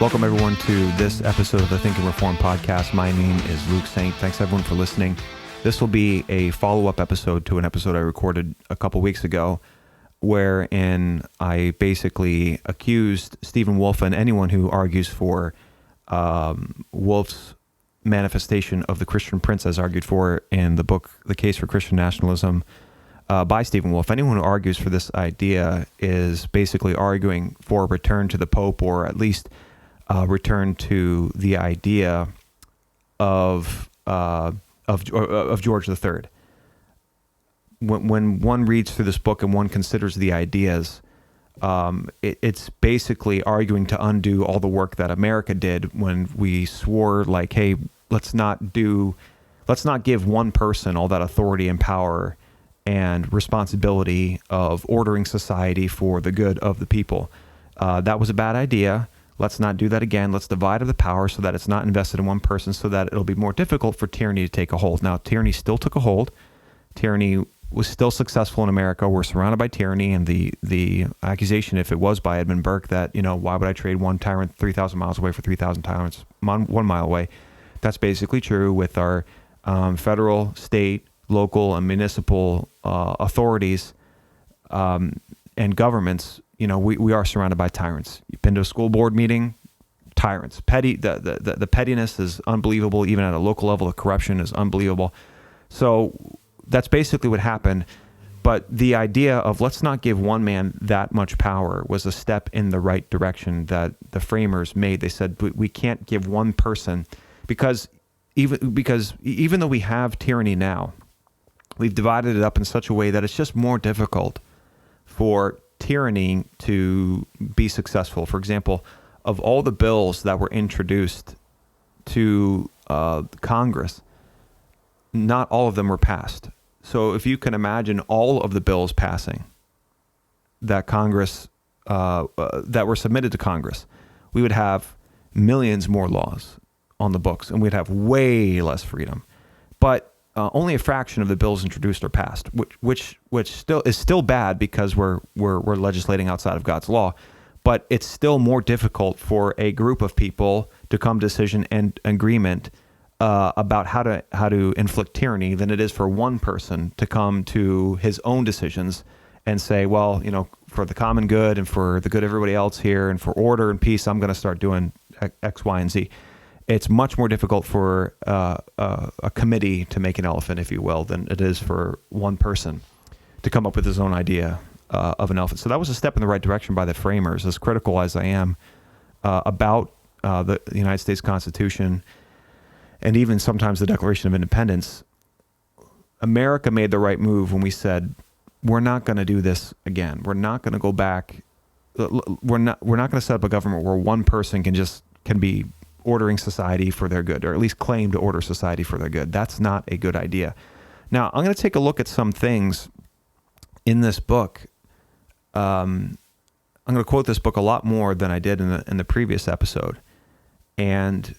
Welcome, everyone, to this episode of the Think and Reform podcast. My name is Luke Saint. Thanks, everyone, for listening. This will be a follow-up episode to an episode I recorded a couple weeks ago, wherein I basically accused Stephen Wolfe and anyone who argues for Wolfe's manifestation of the Christian Prince as argued for in the book, The Case for Christian Nationalism, by Stephen Wolfe. Anyone who argues for this idea is basically arguing for a return to the Pope, or at least return to the idea of George III. When one reads through this book and one considers the ideas, it's basically arguing to undo all the work that America did when we swore, like, hey, let's not give one person all that authority and power and responsibility of ordering society for the good of the people. That was a bad idea. Let's not do that again. Let's divide up the power so that it's not invested in one person, so that it'll be more difficult for tyranny to take a hold. Now, tyranny still took a hold. Tyranny was still successful in America. We're surrounded by tyranny, and the accusation, if it was by Edmund Burke, that, why would I trade one tyrant 3,000 miles away for 3,000 tyrants 1 mile away? That's basically true with our federal, state, local, and municipal authorities and governments. We are surrounded by tyrants. You've been to a school board meeting, tyrants. The pettiness is unbelievable. Even at a local level, the corruption is unbelievable. So that's basically what happened. But the idea of let's not give one man that much power was a step in the right direction that the framers made. They said we can't give one person, because even though we have tyranny now, we've divided it up in such a way that it's just more difficult for tyranny to be successful. For example, of all the bills that were introduced to Congress, not all of them were passed. So if you can imagine all of the bills passing that Congress that were submitted to Congress, we would have millions more laws on the books, and we'd have way less freedom. But only a fraction of the bills introduced are passed, which still is still bad, because we're legislating outside of God's law. But it's still more difficult for a group of people to come to decision and agreement about how to inflict tyranny than it is for one person to come to his own decisions and say, well, for the common good and for the good of everybody else here and for order and peace, I'm going to start doing X, Y, and Z. It's much more difficult for a committee to make an elephant, if you will, than it is for one person to come up with his own idea of an elephant. So that was a step in the right direction by the framers. As critical as I am about the United States Constitution and even sometimes the Declaration of Independence, America made the right move when we said, we're not going to do this again. We're not going to go back. We're not going to set up a government where one person can be ordering society for their good, or at least claim to order society for their good. That's not a good idea. Now, I'm going to take a look at some things in this book. I'm going to quote this book a lot more than I did in the previous episode. And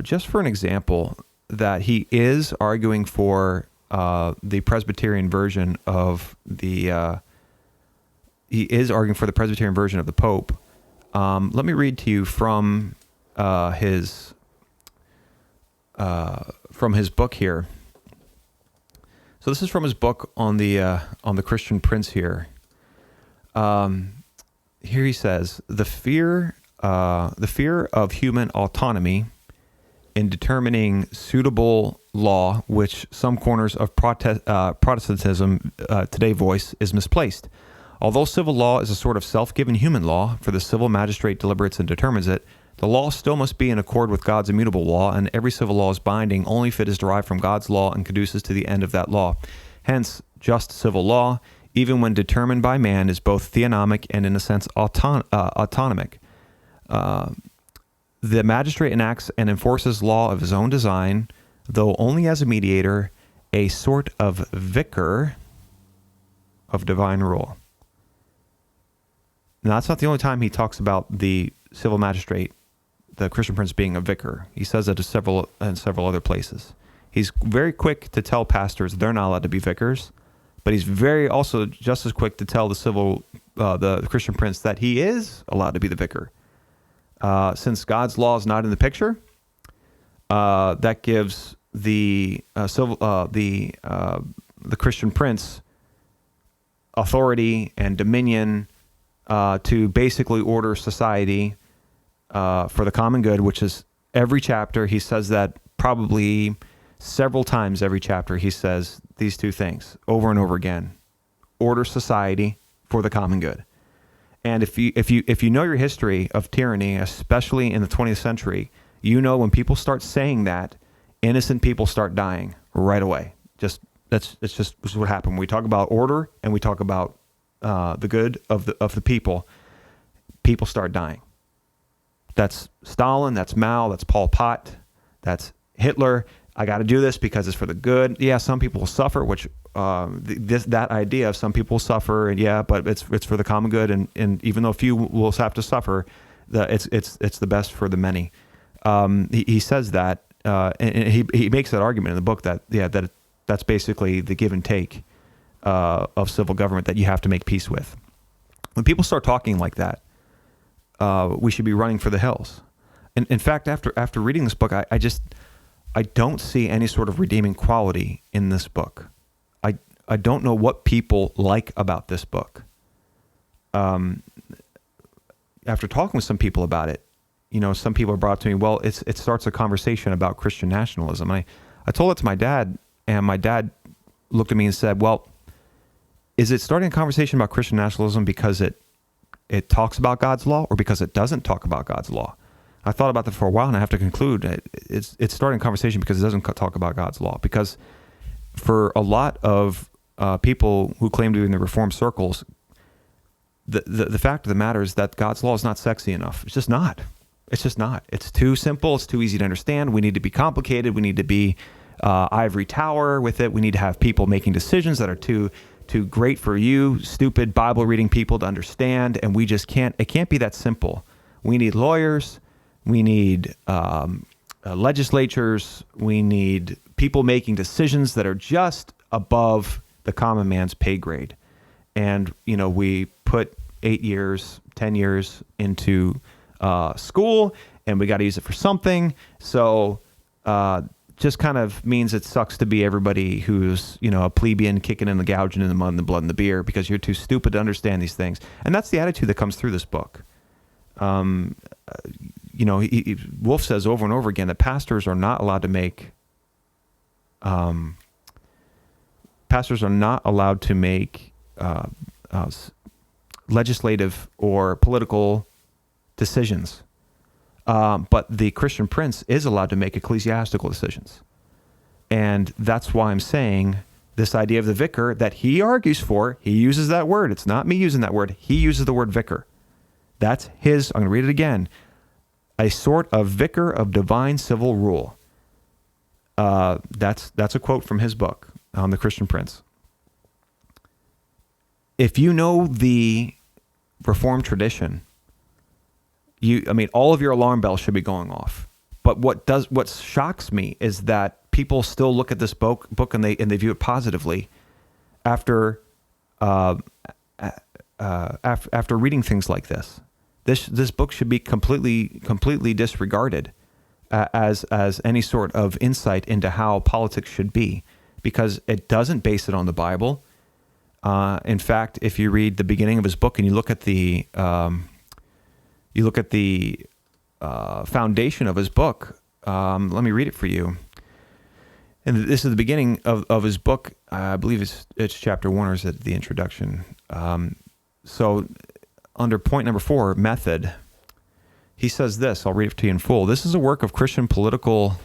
just for an example, that he is arguing for the Presbyterian version of the Presbyterian version of the Pope. Let me read to you from his book here. So this is from his book on the Christian Prince here. Here he says, the fear of human autonomy in determining suitable law, which some corners of Protestantism today voice, is misplaced. Although civil law is a sort of self-given human law, for the civil magistrate deliberates and determines it, the law still must be in accord with God's immutable law, and every civil law is binding only if it is derived from God's law and conduces to the end of that law. Hence, just civil law, even when determined by man, is both theonomic and, in a sense, autonomic. The magistrate enacts and enforces law of his own design, though only as a mediator, a sort of vicar of divine rule. Now, that's not the only time he talks about the civil magistrate, the Christian Prince, being a vicar. He says that in several other places. He's very quick to tell pastors they're not allowed to be vicars, but he's very also just as quick to tell the Christian Prince that he is allowed to be the vicar. Since God's law is not in the picture, that gives the Christian prince authority and dominion to basically order society for the common good, which is every chapter. He says that probably several times every chapter. He says these two things over and over again: order society for the common good. And if you know your history of tyranny, especially in the 20th century, you know when people start saying that, innocent people start dying right away. It's just what happened. When we talk about order and we talk about the good of the people start dying. That's Stalin, that's Mao, that's Pol Pot, that's Hitler. I got to do this because it's for the good. Yeah, some people will suffer, which that idea of some people suffer, and yeah, but it's for the common good, and even though few will have to suffer, it's the best for the many. He says that, and he makes that argument in the book that that's basically the give and take of civil government that you have to make peace with. When people start talking like that, we should be running for the hills. And in fact, after reading this book, I don't see any sort of redeeming quality in this book. I don't know what people like about this book. After talking with some people about it, some people are brought to me, well, it starts a conversation about Christian nationalism. I told it to my dad, and my dad looked at me and said, well, is it starting a conversation about Christian nationalism because it talks about God's law, or because it doesn't talk about God's law? I thought about that for a while, and I have to conclude it's starting a conversation because it doesn't talk about God's law. Because for a lot of people who claim to be in the Reformed circles, the fact of the matter is that God's law is not sexy enough. It's just not. It's just not. It's too simple. It's too easy to understand. We need to be complicated. We need to be ivory tower with it. We need to have people making decisions that are too great for you, stupid Bible reading people to understand. And we just can't. It can't be that simple. We need lawyers. We need legislatures. We need people making decisions that are just above the common man's pay grade. And, we put 8 years, 10 years into school, and we got to use it for something. So just kind of means it sucks to be everybody who's, a plebeian kicking in the gouging in the mud and the blood and the beer because you're too stupid to understand these things. And that's the attitude that comes through this book. Wolfe says over and over again that pastors are not allowed to make legislative or political decisions. But the Christian prince is allowed to make ecclesiastical decisions. And that's why I'm saying this idea of the vicar that he argues for, he uses that word. It's not me using that word. He uses the word vicar. That's his, I'm going to read it again, a sort of vicar of divine civil rule. That's a quote from his book on the Christian Prince. If you know the Reformed tradition, all of your alarm bells should be going off. But what shocks me is that people still look at this book and they view it positively after reading things like this. This book should be completely disregarded as any sort of insight into how politics should be, because it doesn't base it on the Bible. In fact, if you read the beginning of his book and you look at the foundation of his book, let me read it for you. And this is the beginning of his book. I believe it's chapter 1, or is it the introduction? So under point number 4, method, he says this. I'll read it to you in full. This is a work of Christian political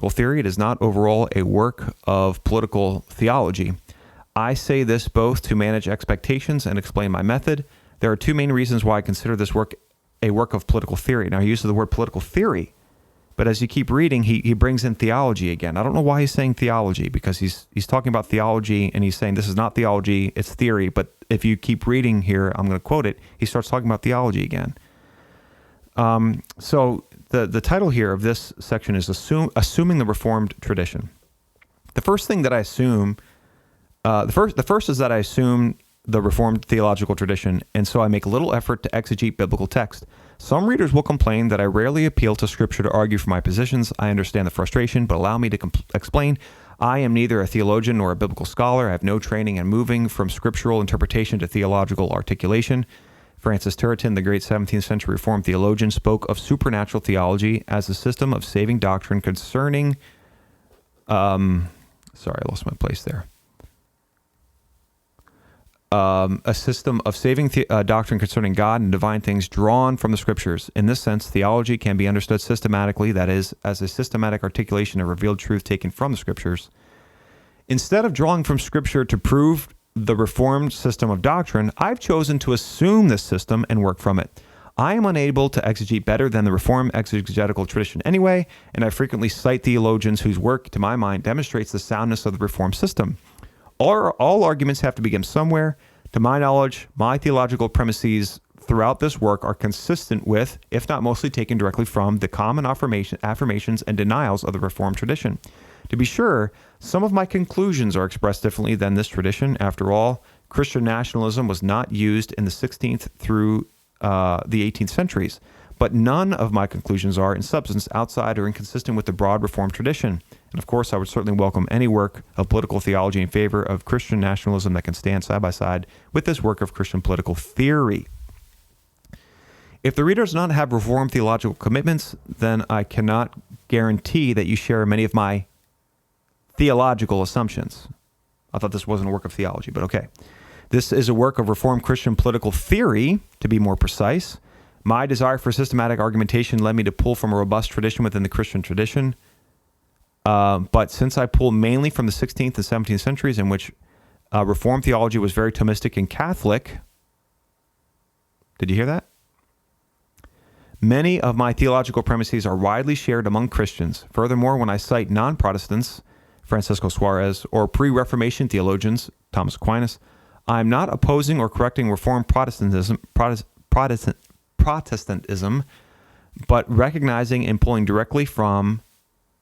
theory. It is not overall a work of political theology. I say this both to manage expectations and explain my method. There are two main reasons why I consider this work a work of political theory. Now, he uses the word political theory, but as you keep reading, he brings in theology again. I don't know why he's saying theology, because he's talking about theology, and he's saying this is not theology, it's theory. But if you keep reading here, I'm going to quote it, he starts talking about theology again. So the title here of this section is Assuming the Reformed Tradition. The first thing that I assume, the first is that I assume the Reformed theological tradition, and so I make little effort to exegete biblical text. Some readers will complain that I rarely appeal to Scripture to argue for my positions. I understand the frustration, but allow me to explain. I am neither a theologian nor a biblical scholar. I have no training in moving from scriptural interpretation to theological articulation. Francis Turretin, the great 17th century Reformed theologian, spoke of supernatural theology as a system of saving doctrine concerning... sorry, I lost my place there. A system of saving doctrine concerning God and divine things drawn from the Scriptures. In this sense, theology can be understood systematically, that is, as a systematic articulation of revealed truth taken from the Scriptures. Instead of drawing from Scripture to prove the Reformed system of doctrine, I've chosen to assume this system and work from it. I am unable to exegete better than the Reformed exegetical tradition anyway, and I frequently cite theologians whose work, to my mind, demonstrates the soundness of the Reformed system. All arguments have to begin somewhere. To my knowledge, my theological premises throughout this work are consistent with, if not mostly taken directly from, the common affirmations and denials of the Reformed tradition. To be sure, some of my conclusions are expressed differently than this tradition. After all, Christian nationalism was not used in the 16th through the 18th centuries, but none of my conclusions are, in substance, outside or inconsistent with the broad Reformed tradition. And of course, I would certainly welcome any work of political theology in favor of Christian nationalism that can stand side by side with this work of Christian political theory. If the reader does not have Reformed theological commitments, then I cannot guarantee that you share many of my theological assumptions. I thought this wasn't a work of theology, but okay. This is a work of Reformed Christian political theory, to be more precise. My desire for systematic argumentation led me to pull from a robust tradition within the Christian tradition. But since I pull mainly from the 16th and 17th centuries, in which Reformed theology was very Thomistic and Catholic, did you hear that? Many of my theological premises are widely shared among Christians. Furthermore, when I cite non-Protestants, Francisco Suarez, or pre-Reformation theologians, Thomas Aquinas, I am not opposing or correcting Reformed Protestantism, but recognizing and pulling directly from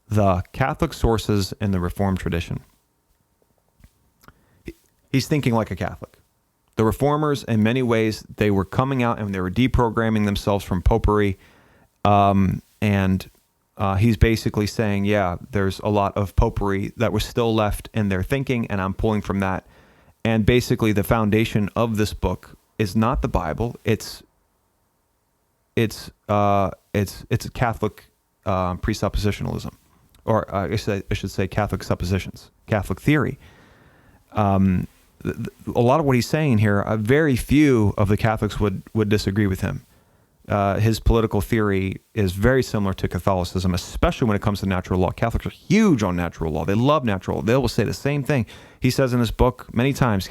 the Catholic sources in the Reformed tradition. He's thinking like a Catholic. The Reformers, in many ways, they were coming out and they were deprogramming themselves from popery. And he's basically saying, yeah, there's a lot of popery that was still left in their thinking, and I'm pulling from that. And basically, the foundation of this book is not the Bible. It's a Catholic presuppositionalism, or I should say Catholic suppositions, Catholic theory. A lot of what he's saying here, very few of the Catholics would disagree with him. His political theory is very similar to Catholicism, especially when it comes to natural law. Catholics are huge on natural law. They love natural law. They will say the same thing. He says in this book many times,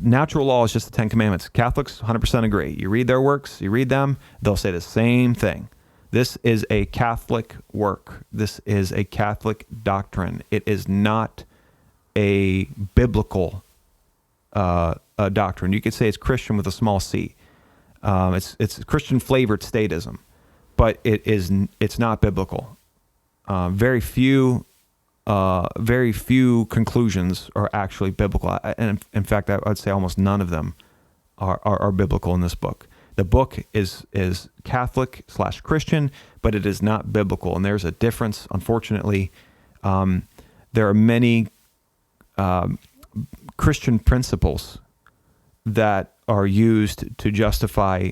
natural law is just the Ten Commandments. Catholics 100% agree. You read their works, you read them, they'll say the same thing. This is a Catholic work. This is a Catholic doctrine. It is not a biblical doctrine. You could say it's Christian with a small c. It's Christian flavored statism, but it's not biblical. Very few conclusions are actually biblical, and in fact, I'd say almost none of them are biblical in this book. The book is Catholic/Christian, but it is not biblical, and there's a difference. Unfortunately, there are many Christian principles that are used to justify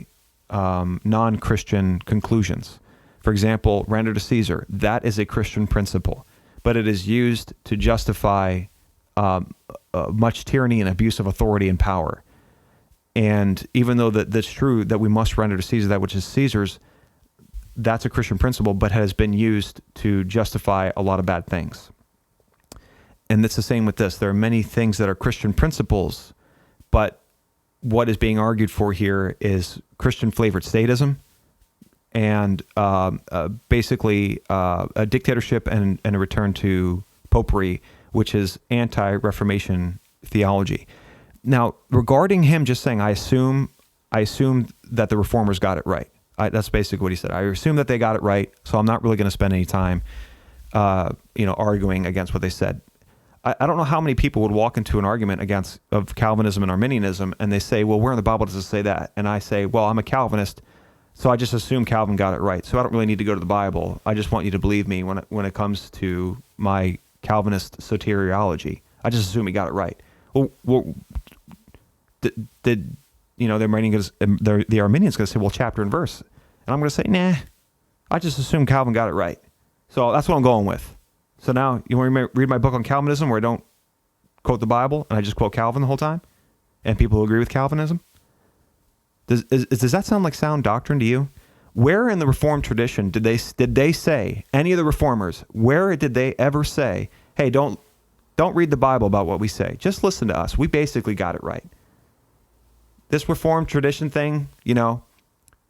non-Christian conclusions. For example, render to Caesar. That is a Christian principle, but it is used to justify much tyranny and abuse of authority and power. And even though that's true that we must render to Caesar that which is Caesar's, that's a Christian principle, but has been used to justify a lot of bad things. And it's the same with this. There are many things that are Christian principles, but what is being argued for here is Christian flavored statism and basically a dictatorship and a return to popery, which is anti-Reformation theology. Now, regarding him just saying, I assume that the Reformers got it right. That's basically what he said. I assume that they got it right, so I'm not really going to spend any time, arguing against what they said. I don't know how many people would walk into an argument of Calvinism and Arminianism, and they say, well, where in the Bible does it say that? And I say, well, I'm a Calvinist, so I just assume Calvin got it right. So I don't really need to go to the Bible. I just want you to believe me when it comes to my Calvinist soteriology. I just assume he got it right. Well, did the Arminians going to say, well, chapter and verse? And I'm going to say, nah, I just assume Calvin got it right. So that's what I'm going with. So now you want to read my book on Calvinism where I don't quote the Bible and I just quote Calvin the whole time? And people who agree with Calvinism? Does that sound like sound doctrine to you? Where in the Reformed tradition did they say, any of the Reformers, where did they ever say, hey, don't read the Bible about what we say. Just listen to us. We basically got it right. This Reformed tradition thing,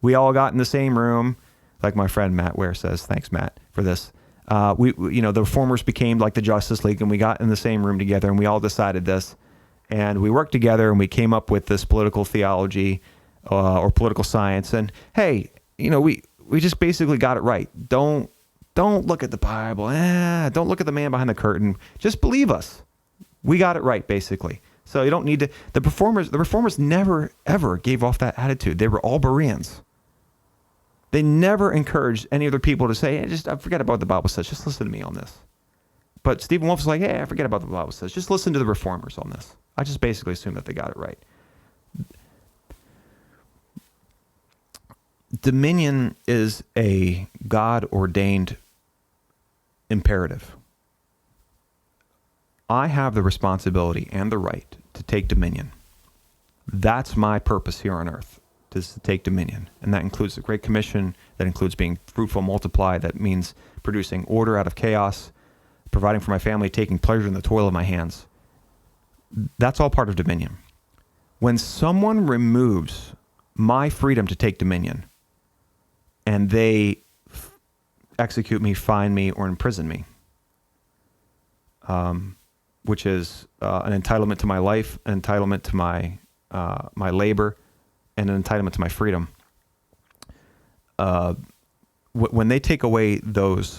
we all got in the same room, like my friend Matt Ware says. Thanks, Matt, for this. The Reformers became like the Justice League, and we got in the same room together, and we all decided this, and we worked together, and we came up with this political theology or political science. And hey, we just basically got it right. Don't look at the Bible. Don't look at the man behind the curtain. Just believe us. We got it right, basically. So you don't need to. The Reformers never ever gave off that attitude. They were all Bereans. They never encouraged any other people to say, hey, just forget about what the Bible says. Just listen to me on this. But Stephen Wolfe was like, hey, forget about what the Bible says. Just listen to the Reformers on this. I just basically assume that they got it right. Dominion is a God-ordained imperative. I have the responsibility and the right to take dominion. That's my purpose here on earth, is to take dominion. And that includes the Great Commission, that includes being fruitful, multiply, that means producing order out of chaos, providing for my family, taking pleasure in the toil of my hands. That's all part of dominion. When someone removes my freedom to take dominion, and they execute me, fine me, or imprison me, which is an entitlement to my life, an entitlement to my labor, and an entitlement to my freedom. When they take away my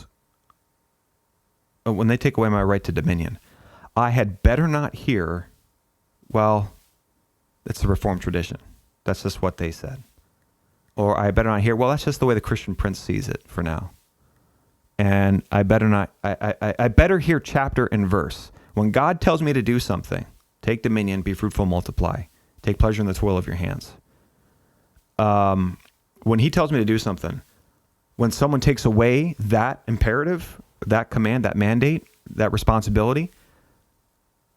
right to dominion, I had better not hear, well, it's the Reformed tradition. That's just what they said. Or I better not hear, well, that's just the way the Christian Prince sees it for now. And I better hear chapter and verse. When God tells me to do something, take dominion, be fruitful, multiply, take pleasure in the toil of your hands. When he tells me to do something, when someone takes away that imperative, that command, that mandate, that responsibility,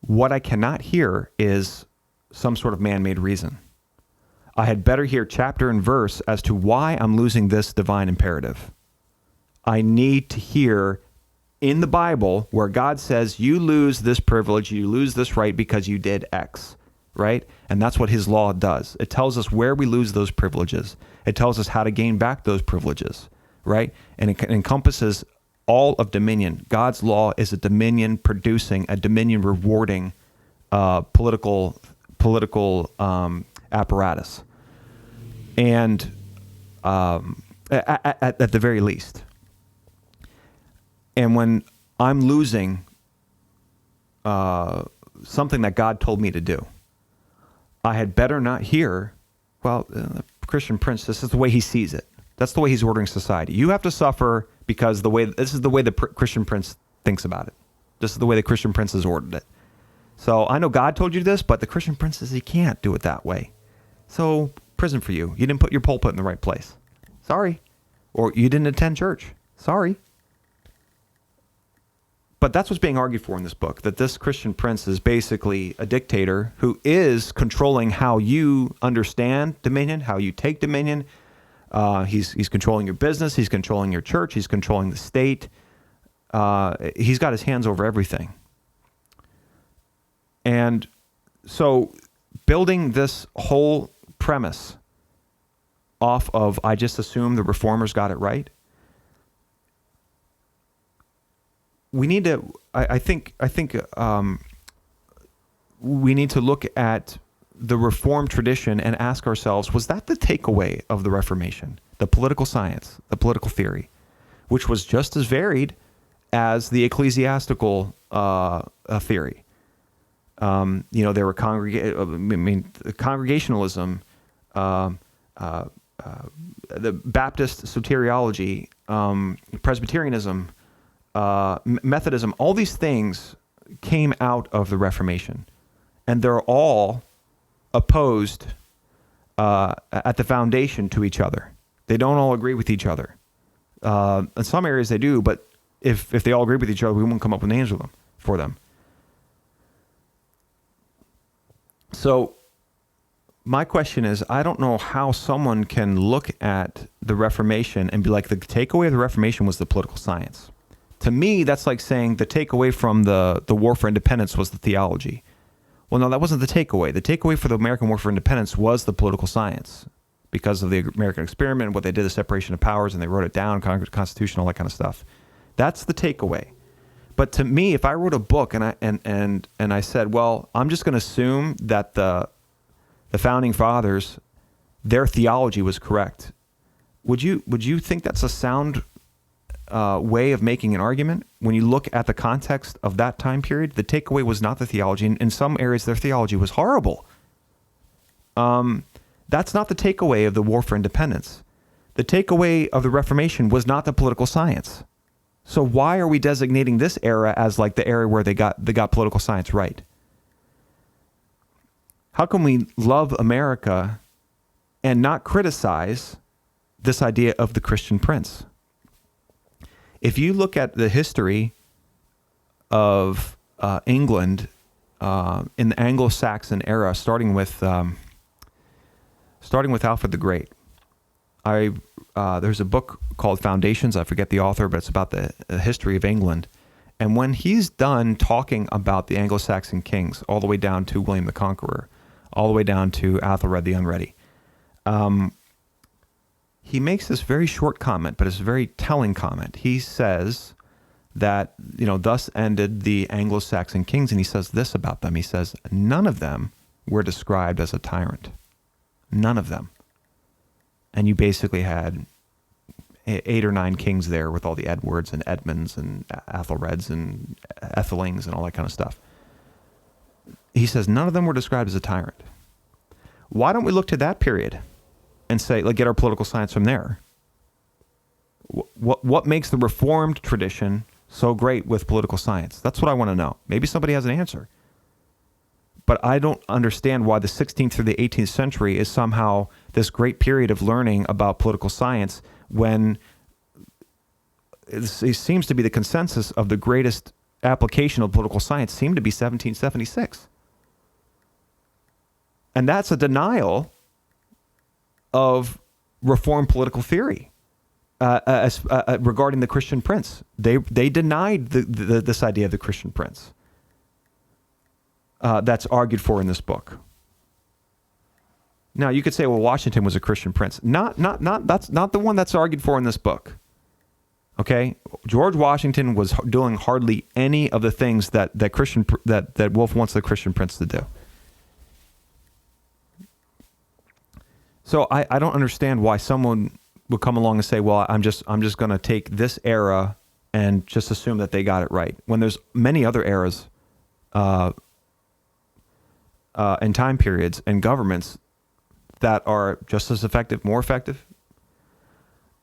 what I cannot hear is some sort of man-made reason. I had better hear chapter and verse as to why I'm losing this divine imperative. I need to hear in the Bible where God says you lose this privilege, you lose this right because you did X, right? And that's what his law does. It tells us where we lose those privileges. It tells us how to gain back those privileges, right? And it encompasses all of dominion. God's law is a dominion producing, a dominion rewarding political apparatus. And at the very least. And when I'm losing something that God told me to do, I had better not hear, well, Christian Prince, this is the way he sees it. That's the way he's ordering society. You have to suffer because this is the way the Christian Prince thinks about it. This is the way the Christian Prince has ordered it. So I know God told you this, but the Christian Prince says he can't do it that way. So prison for you. You didn't put your pulpit in the right place. Sorry. Or you didn't attend church. Sorry. But that's what's being argued for in this book, that this Christian Prince is basically a dictator who is controlling how you understand dominion, how you take dominion. He's controlling your business. He's controlling your church. He's controlling the state. He's got his hands over everything. And so building this whole premise off of, I just assume the Reformers got it right. We need to, I think we need to look at the Reformed tradition and ask ourselves, was that the takeaway of the Reformation? The political science, the political theory, which was just as varied as the ecclesiastical theory. There were congregationalism, the Baptist soteriology, Presbyterianism, Methodism. All these things came out of the Reformation, and they're all opposed at the foundation to each other. They don't all agree with each other. In some areas they do, but if they all agree with each other, we won't come up with names for them. So my question is, I don't know how someone can look at the Reformation and be like, the takeaway of the Reformation was the political science. To me, that's like saying the takeaway from the War for Independence was the theology. Well, no, that wasn't the takeaway. The takeaway for the American War for Independence was the political science because of the American experiment, what they did, the separation of powers, and they wrote it down, Constitution, all that kind of stuff. That's the takeaway. But to me, if I wrote a book and I said, well, I'm just going to assume that the founding fathers, their theology was correct, would you think that's a sound way of making an argument? When you look at the context of that time period, the takeaway was not the theology. In some areas, their theology was horrible. That's not the takeaway of the War for Independence. The takeaway of the Reformation was not the political science. So why are we designating this era as like the era where they got political science right? How can we love America and not criticize this idea of the Christian prince? If you look at the history of England in the Anglo-Saxon era, starting with Alfred the Great, there's a book called Foundations. I forget the author, but it's about the history of England. And when he's done talking about the Anglo-Saxon kings, all the way down to William the Conqueror, all the way down to Athelred the Unready, he makes this very short comment, but it's a very telling comment. He says that, thus ended the Anglo-Saxon kings, and he says this about them. He says, none of them were described as a tyrant. None of them. And you basically had 8 or 9 kings there with all the Edwards and Edmunds and Athelreds and Ethelings and all that kind of stuff. He says none of them were described as a tyrant. Why don't we look to that period and say, get our political science from there? What makes the Reformed tradition so great with political science? That's what I want to know. Maybe somebody has an answer. But I don't understand why the 16th through the 18th century is somehow this great period of learning about political science when it seems to be the consensus of the greatest application of political science seemed to be 1776. And that's a denial of Reformed political theory regarding the Christian prince. They denied this idea of the Christian prince. That's argued for in this book. Now you could say, well, Washington was a Christian prince. That's not the one that's argued for in this book. Okay, George Washington was doing hardly any of the things that Wolfe wants the Christian prince to do. So I don't understand why someone would come along and say, well, I'm just going to take this era and just assume that they got it right, when there's many other eras and time periods and governments that are just as effective, more effective.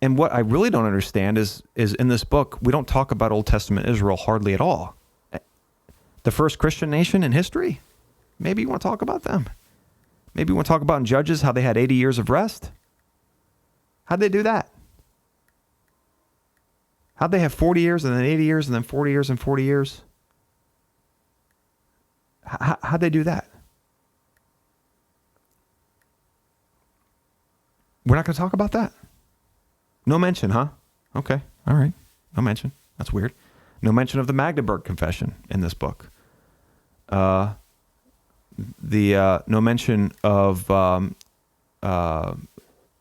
And what I really don't understand is in this book, we don't talk about Old Testament Israel hardly at all. The first Christian nation in history, maybe you want to talk about them. Maybe you want to talk about in Judges how they had 80 years of rest. How'd they do that? How'd they have 40 years and then 80 years and then 40 years and 40 years? How'd they do that? We're not going to talk about that? No mention, huh? Okay, all right. No mention. That's weird. No mention of the Magdeburg Confession in this book. No mention of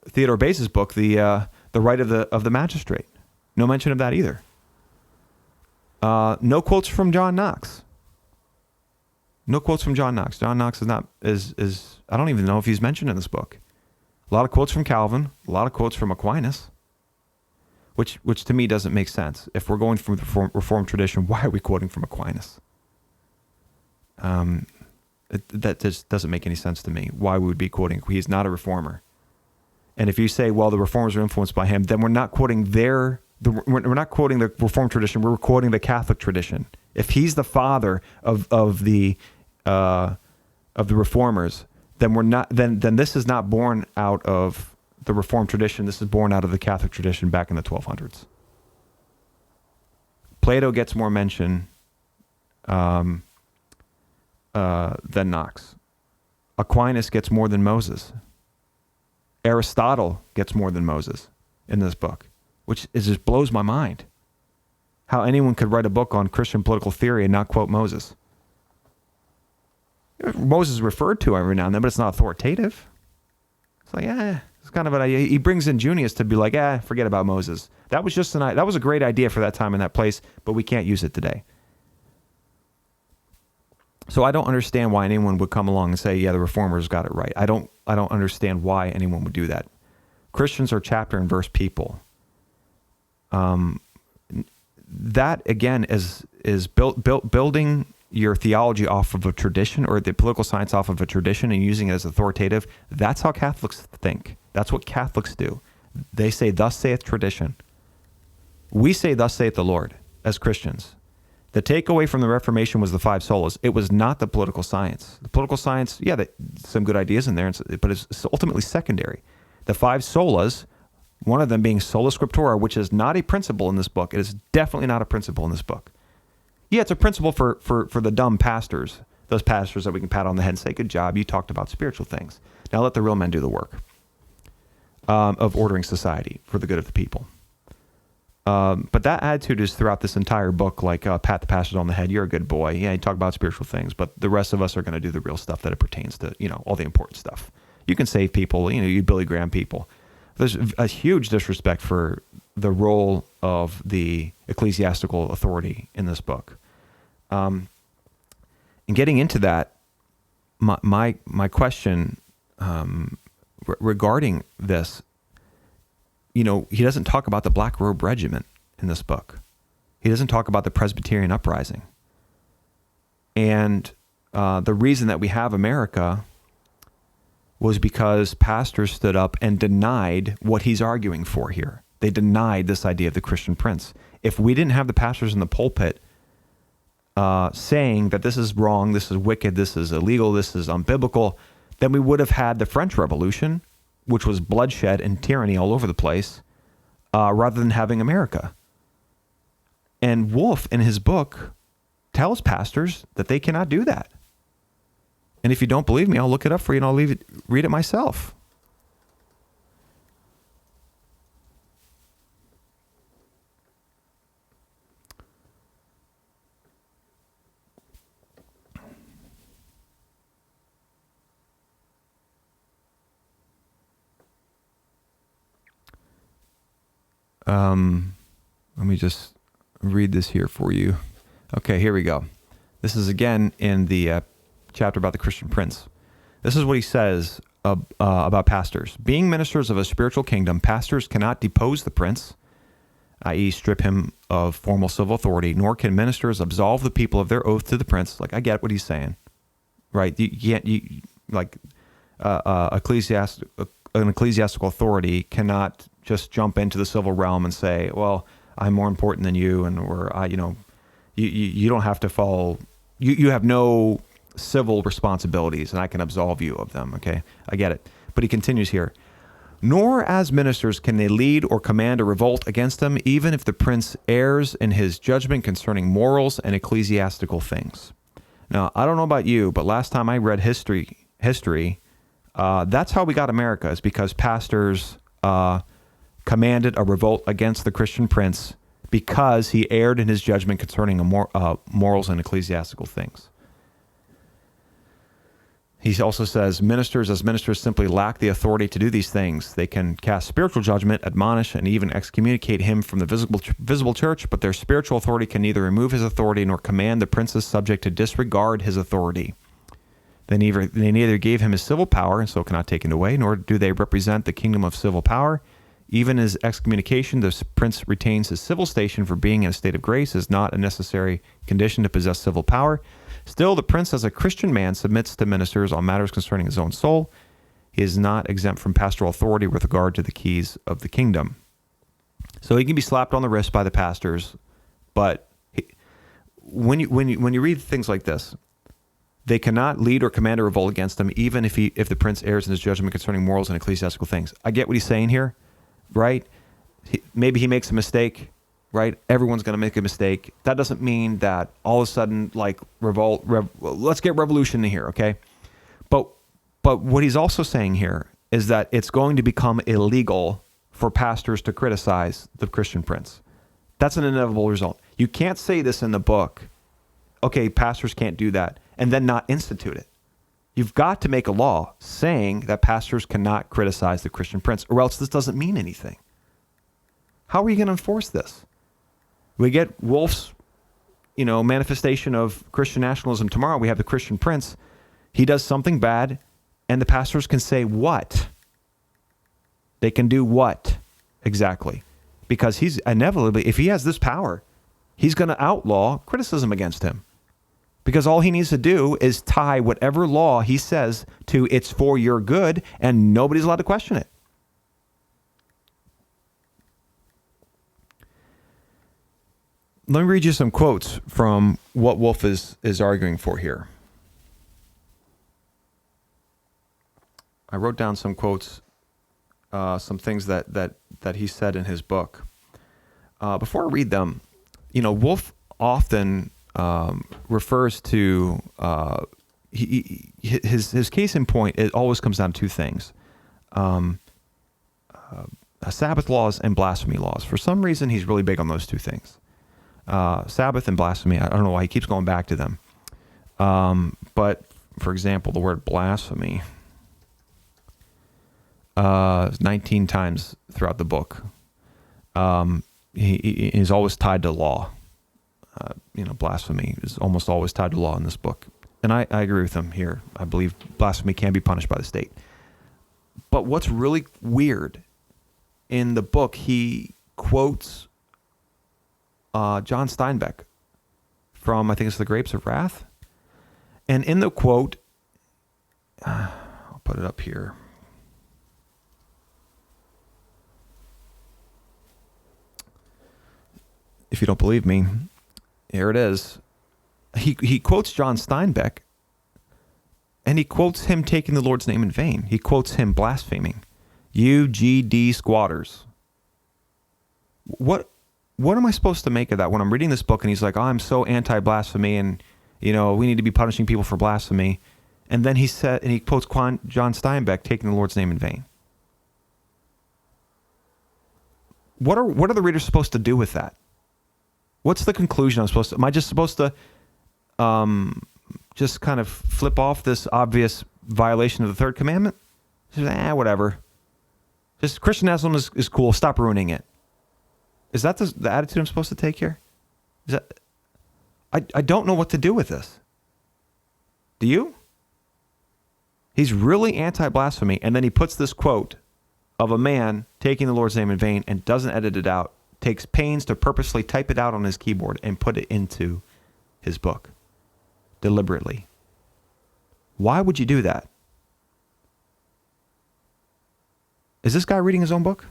Theodore Base's book, the Right of the Magistrate. No mention of that either. No quotes from John Knox. No quotes from John Knox. John Knox is I don't even know if he's mentioned in this book. A lot of quotes from Calvin, a lot of quotes from Aquinas. which to me doesn't make sense. If we're going from the Reformed tradition, why are we quoting from Aquinas? That just doesn't make any sense to me. Why we would be quoting? He's not a reformer. And if you say, well, the reformers are influenced by him, then we're not quoting we're not quoting the Reformed tradition. We're quoting the Catholic tradition. If he's the father of the reformers, then we're not. Then this is not born out of the Reformed tradition. This is born out of the Catholic tradition back in the 1200s. Plato gets more mention than Knox. Aquinas gets more than Moses. Aristotle gets more than Moses in this book, which just blows my mind. How anyone could write a book on Christian political theory and not quote Moses. Moses is referred to every now and then, but it's not authoritative. It's like, it's kind of an idea. He brings in Junius to be like, forget about Moses. That was that was a great idea for that time and that place, but we can't use it today. So I don't understand why anyone would come along and say, the reformers got it right. I don't understand why anyone would do that. Christians are chapter and verse people. That again is building your theology off of a tradition, or the political science off of a tradition, and using it as authoritative. That's how Catholics think. That's what Catholics do. They say, "Thus saith tradition." We say, "Thus saith the Lord," as Christians. The takeaway from the Reformation was the five solas. It was not the political science. The political science, some good ideas in there, but it's ultimately secondary. The five solas, one of them being sola scriptura, which is not a principle in this book. It is definitely not a principle in this book. Yeah, it's a principle for the dumb pastors, those pastors that we can pat on the head and say, good job, you talked about spiritual things. Now let the real men do the work of ordering society for the good of the people. But that attitude is throughout this entire book, like pat the pastors on the head. You're a good boy. Yeah, you talk about spiritual things, but the rest of us are going to do the real stuff that it pertains to, all the important stuff. You can save people, you Billy Graham people. There's a huge disrespect for the role of the ecclesiastical authority in this book. And getting into that, my question regarding this, he doesn't talk about the Black Robe Regiment in this book. He doesn't talk about the Presbyterian uprising. And the reason that we have America was because pastors stood up and denied what he's arguing for here. They denied this idea of the Christian prince. If we didn't have the pastors in the pulpit saying that this is wrong, this is wicked, this is illegal, this is unbiblical, then we would have had the French Revolution, which was bloodshed and tyranny all over the place, rather than having America. And Wolfe, in his book, tells pastors that they cannot do that. And if you don't believe me, I'll look it up for you and I'll read it myself. Let me just read this here for you. Okay, here we go. This is again in the chapter about the Christian prince. This is what he says about pastors. Being ministers of a spiritual kingdom, pastors cannot depose the prince, i.e. strip him of formal civil authority, nor can ministers absolve the people of their oath to the prince. Like, I get what he's saying, right? An ecclesiastical authority cannot just jump into the civil realm and say, well, I'm more important than you, you don't have to follow, you have no civil responsibilities, and I can absolve you of them, okay? I get it. But he continues here. Nor as ministers can they lead or command a revolt against them, even if the prince errs in his judgment concerning morals and ecclesiastical things. Now, I don't know about you, but last time I read history, that's how we got America, is because pastors commanded a revolt against the Christian prince because he erred in his judgment concerning morals and ecclesiastical things. He also says, ministers simply lack the authority to do these things. They can cast spiritual judgment, admonish, and even excommunicate him from the visible church, but their spiritual authority can neither remove his authority nor command the prince's subject to disregard his authority. They neither gave him his civil power, and so cannot take it away, nor do they represent the kingdom of civil power, Even his excommunication, the prince retains his civil station, for being in a state of grace is not a necessary condition to possess civil power. Still, the prince, as a Christian man, submits to ministers on matters concerning his own soul. He is not exempt from pastoral authority with regard to the keys of the kingdom. So he can be slapped on the wrist by the pastors, but when you read things like this, they cannot lead or command a revolt against him, even if the prince errs in his judgment concerning morals and ecclesiastical things. I get what he's saying here, right? Maybe he makes a mistake, right? Everyone's going to make a mistake. That doesn't mean that all of a sudden, like, let's get revolution in here, okay? But what he's also saying here is that it's going to become illegal for pastors to criticize the Christian prince. That's an inevitable result. You can't say this in the book, okay, pastors can't do that, and then not institute it. You've got to make a law saying that pastors cannot criticize the Christian prince, or else this doesn't mean anything. How are you going to enforce this? We get Wolfe's, manifestation of Christian nationalism tomorrow. We have the Christian prince. He does something bad, and the pastors can say what? They can do what exactly? Because he's inevitably, if he has this power, he's going to outlaw criticism against him. Because all he needs to do is tie whatever law he says to "it's for your good," and nobody's allowed to question it. Let me read you some quotes from what Wolfe is arguing for here. I wrote down some quotes, some things that he said in his book. Before I read them, Wolfe often refers to his case in point. It always comes down to two things: Sabbath laws and blasphemy laws. For some reason, he's really big on those two things. Sabbath and blasphemy. I don't know why he keeps going back to them. But for example, the word blasphemy 19 times throughout the book. He is always tied to law. Blasphemy is almost always tied to law in this book. And I agree with him here. I believe blasphemy can be punished by the state. But what's really weird, in the book, he quotes John Steinbeck from, I think it's The Grapes of Wrath. And in the quote, I'll put it up here. If you don't believe me, here it is. He quotes John Steinbeck, and he quotes him taking the Lord's name in vain. He quotes him blaspheming. UGD squatters. What am I supposed to make of that when I'm reading this book and he's like, "Oh, I'm so anti-blasphemy, and we need to be punishing people for blasphemy," and then he quotes John Steinbeck taking the Lord's name in vain. What are the readers supposed to do with that? What's the conclusion am I just supposed to just kind of flip off this obvious violation of the third commandment? Just, whatever. Just Christian nationalism is cool. Stop ruining it. Is that the attitude I'm supposed to take here? I don't know what to do with this. Do you? He's really anti-blasphemy, and then he puts this quote of a man taking the Lord's name in vain and doesn't edit it out, takes pains to purposely type it out on his keyboard and put it into his book deliberately. Why would you do that? Is this guy reading his own book?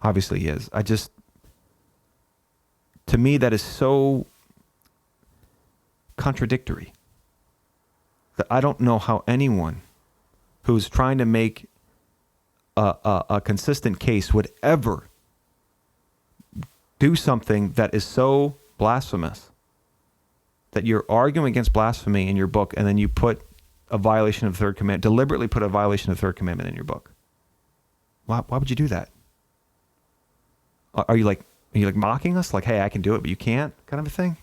Obviously he is. To me, that is so contradictory that I don't know how anyone who's trying to make a consistent case would ever do something that is so blasphemous that you're arguing against blasphemy in your book, and then you put a violation of the third commandment, deliberately put a violation of the third commandment in your book. Why would you do that? Are you like mocking us? Like, hey, I can do it, but you can't, kind of a thing?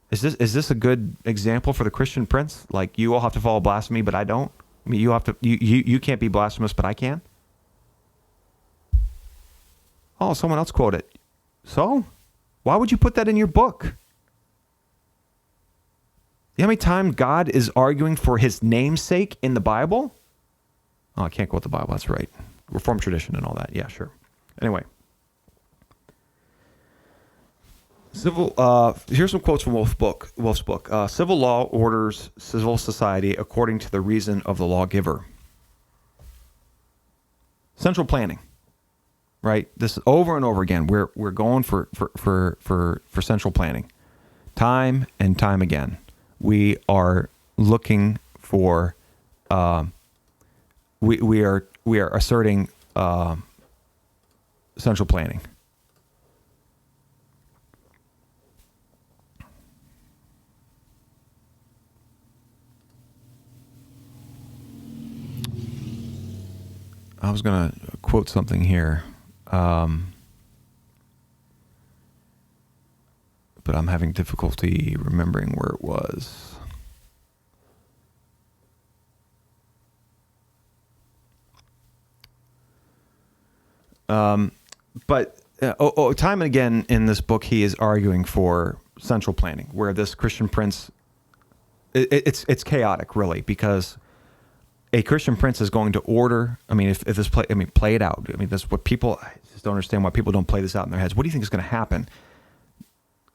Is this a good example for the Christian prince? Like, you all have to follow blasphemy, but I don't? I mean, you can't be blasphemous, but I can? Oh, someone else quoted it. So? Why would you put that in your book? You know how many times God is arguing for his namesake in the Bible? Oh, I can't quote the Bible. That's right. Reformed tradition and all that. Yeah, sure. Anyway. Here's some quotes from Wolfe's book. Civil law orders civil society according to the reason of the lawgiver. Central planning, right? This is over and over again. We're going for central planning, time and time again. We are looking for. We are asserting central planning. I was going to quote something here, but I'm having difficulty remembering where it was. But time and again in this book, he is arguing for central planning, where this Christian prince, it's chaotic, really, because a Christian prince is going to order. I mean, if this play it out. I mean, that's what people. I just don't understand why people don't play this out in their heads. What do you think is going to happen?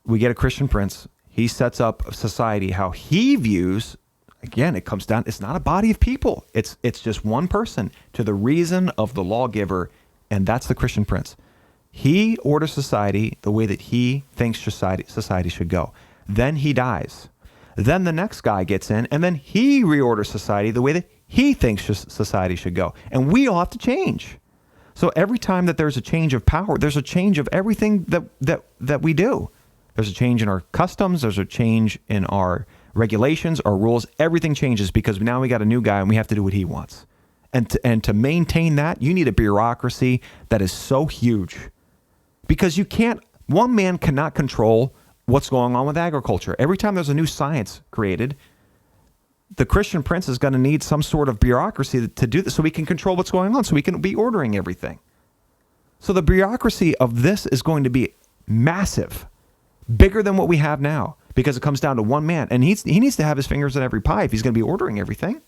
We get a Christian prince. He sets up a society how he views. Again, it comes down. It's not a body of people. It's just one person to the reason of the lawgiver, and that's the Christian prince. He orders society the way that he thinks society should go. Then he dies. Then the next guy gets in, and then he reorders society the way that he thinks society should go. And we all have to change. So every time that there's a change of power, there's a change of everything that we do. There's a change in our customs. There's a change in our regulations, our rules. Everything changes because now we got a new guy and we have to do what he wants. And to maintain that, you need a bureaucracy that is so huge. Because one man cannot control what's going on with agriculture. Every time there's a new science created, the Christian prince is going to need some sort of bureaucracy to do this so we can control what's going on, so we can be ordering everything. So the bureaucracy of this is going to be massive, bigger than what we have now, because it comes down to one man. And he needs to have his fingers in every pie if he's going to be ordering everything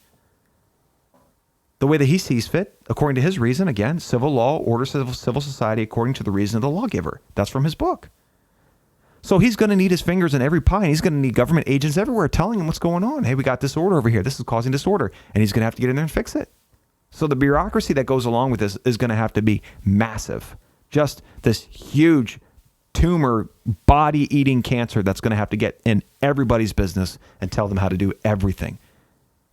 the way that he sees fit, according to his reason. Again, civil law orders civil society according to the reason of the lawgiver. That's from his book. So he's going to need his fingers in every pie, and he's going to need government agents everywhere telling him what's going on. Hey, we got disorder over here. This is causing disorder. And he's going to have to get in there and fix it. So the bureaucracy that goes along with this is going to have to be massive. Just this huge tumor, body-eating cancer that's going to have to get in everybody's business and tell them how to do everything.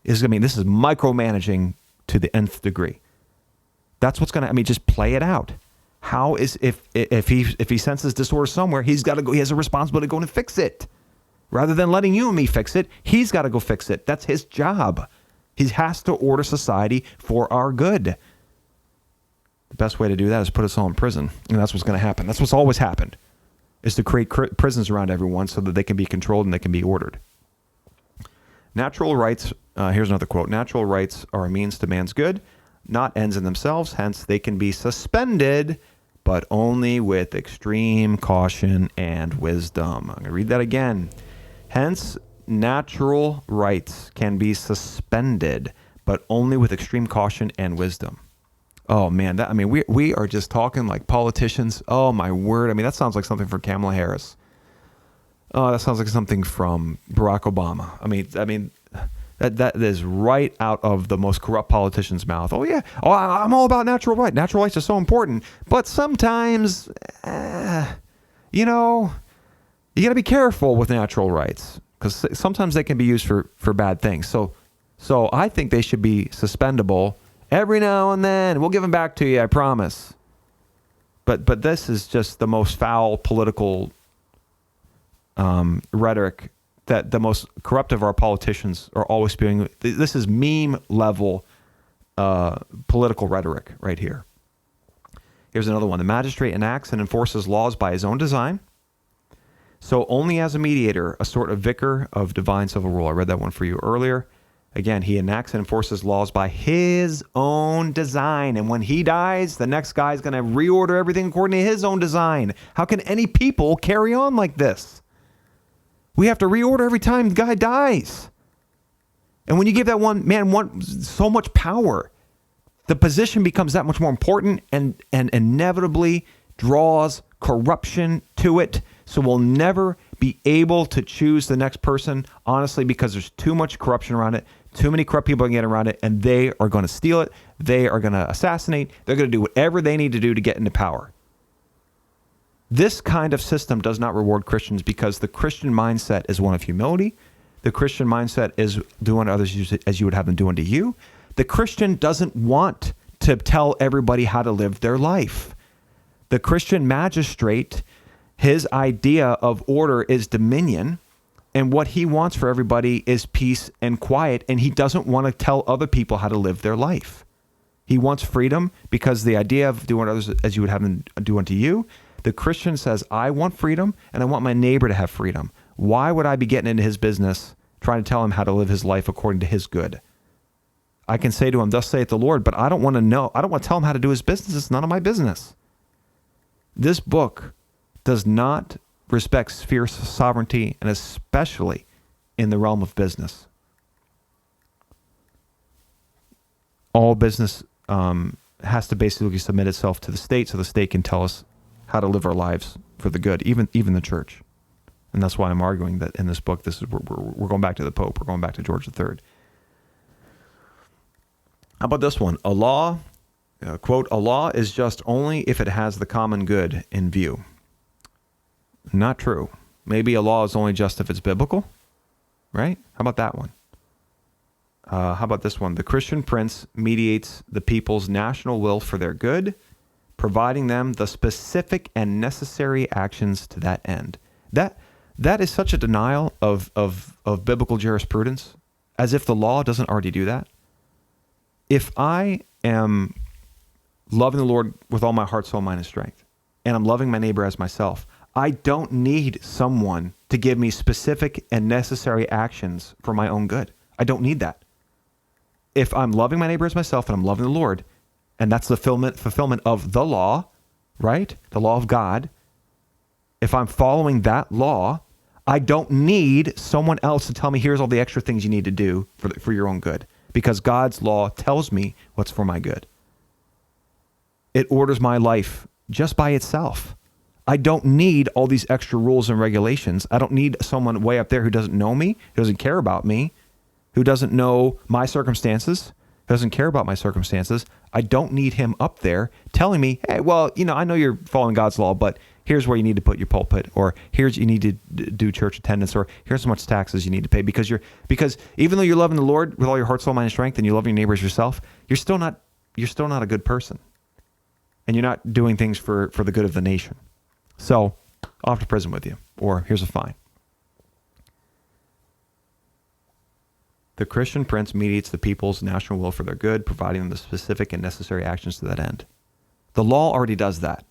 This is micromanaging to the nth degree. That's what's going to, just play it out. How is if he senses disorder somewhere, he's got to go. He has a responsibility to go and fix it, rather than letting you and me fix it. He's got to go fix it. That's his job. He has to order society for our good. The best way to do that is put us all in prison, and that's what's going to happen. That's what's always happened, is to create prisons around everyone so that they can be controlled and they can be ordered. Natural rights. Here's another quote. Natural rights are a means to man's good, not ends in themselves. Hence, they can be suspended, but only with extreme caution and wisdom. I'm going to read that again. Hence, natural rights can be suspended, but only with extreme caution and wisdom. Oh man, we are just talking like politicians. Oh my word. That sounds like something from Kamala Harris. Oh, that sounds like something from Barack Obama. That is right out of the most corrupt politician's mouth. Oh yeah. Oh, I'm all about natural rights. Natural rights are so important, but sometimes, you got to be careful with natural rights, because sometimes they can be used for bad things. So I think they should be suspendable every now and then. We'll give them back to you, I promise. But this is just the most foul political rhetoric that the most corrupt of our politicians are always spewing. This is meme level political rhetoric right here. Here's another one. The magistrate enacts and enforces laws by his own design, so only as a mediator, a sort of vicar of divine civil rule. I read that one for you earlier. Again, he enacts and enforces laws by his own design. And when he dies, the next guy is going to reorder everything according to his own design. How can any people carry on like this? We have to reorder every time the guy dies. And when you give that one man so much power, the position becomes that much more important and inevitably draws corruption to it. So we'll never be able to choose the next person, honestly, because there's too much corruption around it. Too many corrupt people are getting around it, and they are going to steal it. They are going to assassinate. They're going to do whatever they need to do to get into power. This kind of system does not reward Christians because the Christian mindset is one of humility. The Christian mindset is do unto others as you would have them do unto you. The Christian doesn't want to tell everybody how to live their life. The Christian magistrate, his idea of order is dominion, and what he wants for everybody is peace and quiet, and he doesn't want to tell other people how to live their life. He wants freedom because the idea of doing others as you would have them do unto you. The Christian says, I want freedom, and I want my neighbor to have freedom. Why would I be getting into his business, trying to tell him how to live his life according to his good? I can say to him, thus saith the Lord, but I don't want to know. I don't want to tell him how to do his business. It's none of my business. This book does not respect fierce sovereignty, and especially in the realm of business. All business has to basically submit itself to the state so the state can tell us how to live our lives for the good, even the church. And that's why I'm arguing that in this book, this is we're going back to the Pope. We're going back to George III. How about this one? A law, quote, a law is just only if it has the common good in view. Not true. Maybe a law is only just if it's biblical, right? How about that one? How about this one? The Christian prince mediates the people's national will for their good, providing them the specific and necessary actions to that end. That is such a denial of biblical jurisprudence, as if the law doesn't already do that. If I am loving the Lord with all my heart, soul, mind, and strength, and I'm loving my neighbor as myself, I don't need someone to give me specific and necessary actions for my own good. I don't need that. If I'm loving my neighbor as myself and I'm loving the Lord, and that's the fulfillment of the law, right? The law of God. If I'm following that law, I don't need someone else to tell me, here's all the extra things you need to do for your own good, because God's law tells me what's for my good. It orders my life just by itself. I don't need all these extra rules and regulations. I don't need someone way up there who doesn't know me, who doesn't care about me, who doesn't know my circumstances, who doesn't care about my circumstances. I don't need him up there telling me, hey, well, I know you're following God's law, but here's where you need to put your pulpit, or here's you need to do church attendance, or here's how much taxes you need to pay, because even though you're loving the Lord with all your heart, soul, mind, and strength, and you love your neighbors yourself, you're still not a good person, and you're not doing things for the good of the nation. So, off to prison with you, or here's a fine. The Christian prince mediates the people's national will for their good, providing them the specific and necessary actions to that end. The law already does that.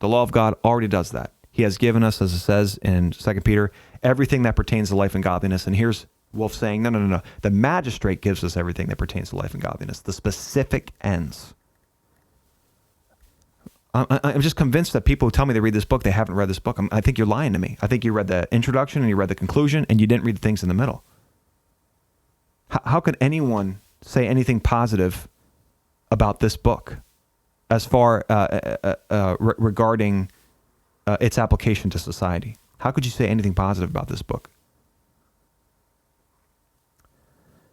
The law of God already does that. He has given us, as it says in 2 Peter, everything that pertains to life and godliness. And here's Wolfe saying, no. The magistrate gives us everything that pertains to life and godliness. The specific ends. I'm just convinced that people who tell me they read this book, they haven't read this book. I think you're lying to me. I think you read the introduction and you read the conclusion and you didn't read the things in the middle. How could anyone say anything positive about this book as far regarding its application to society? How could you say anything positive about this book?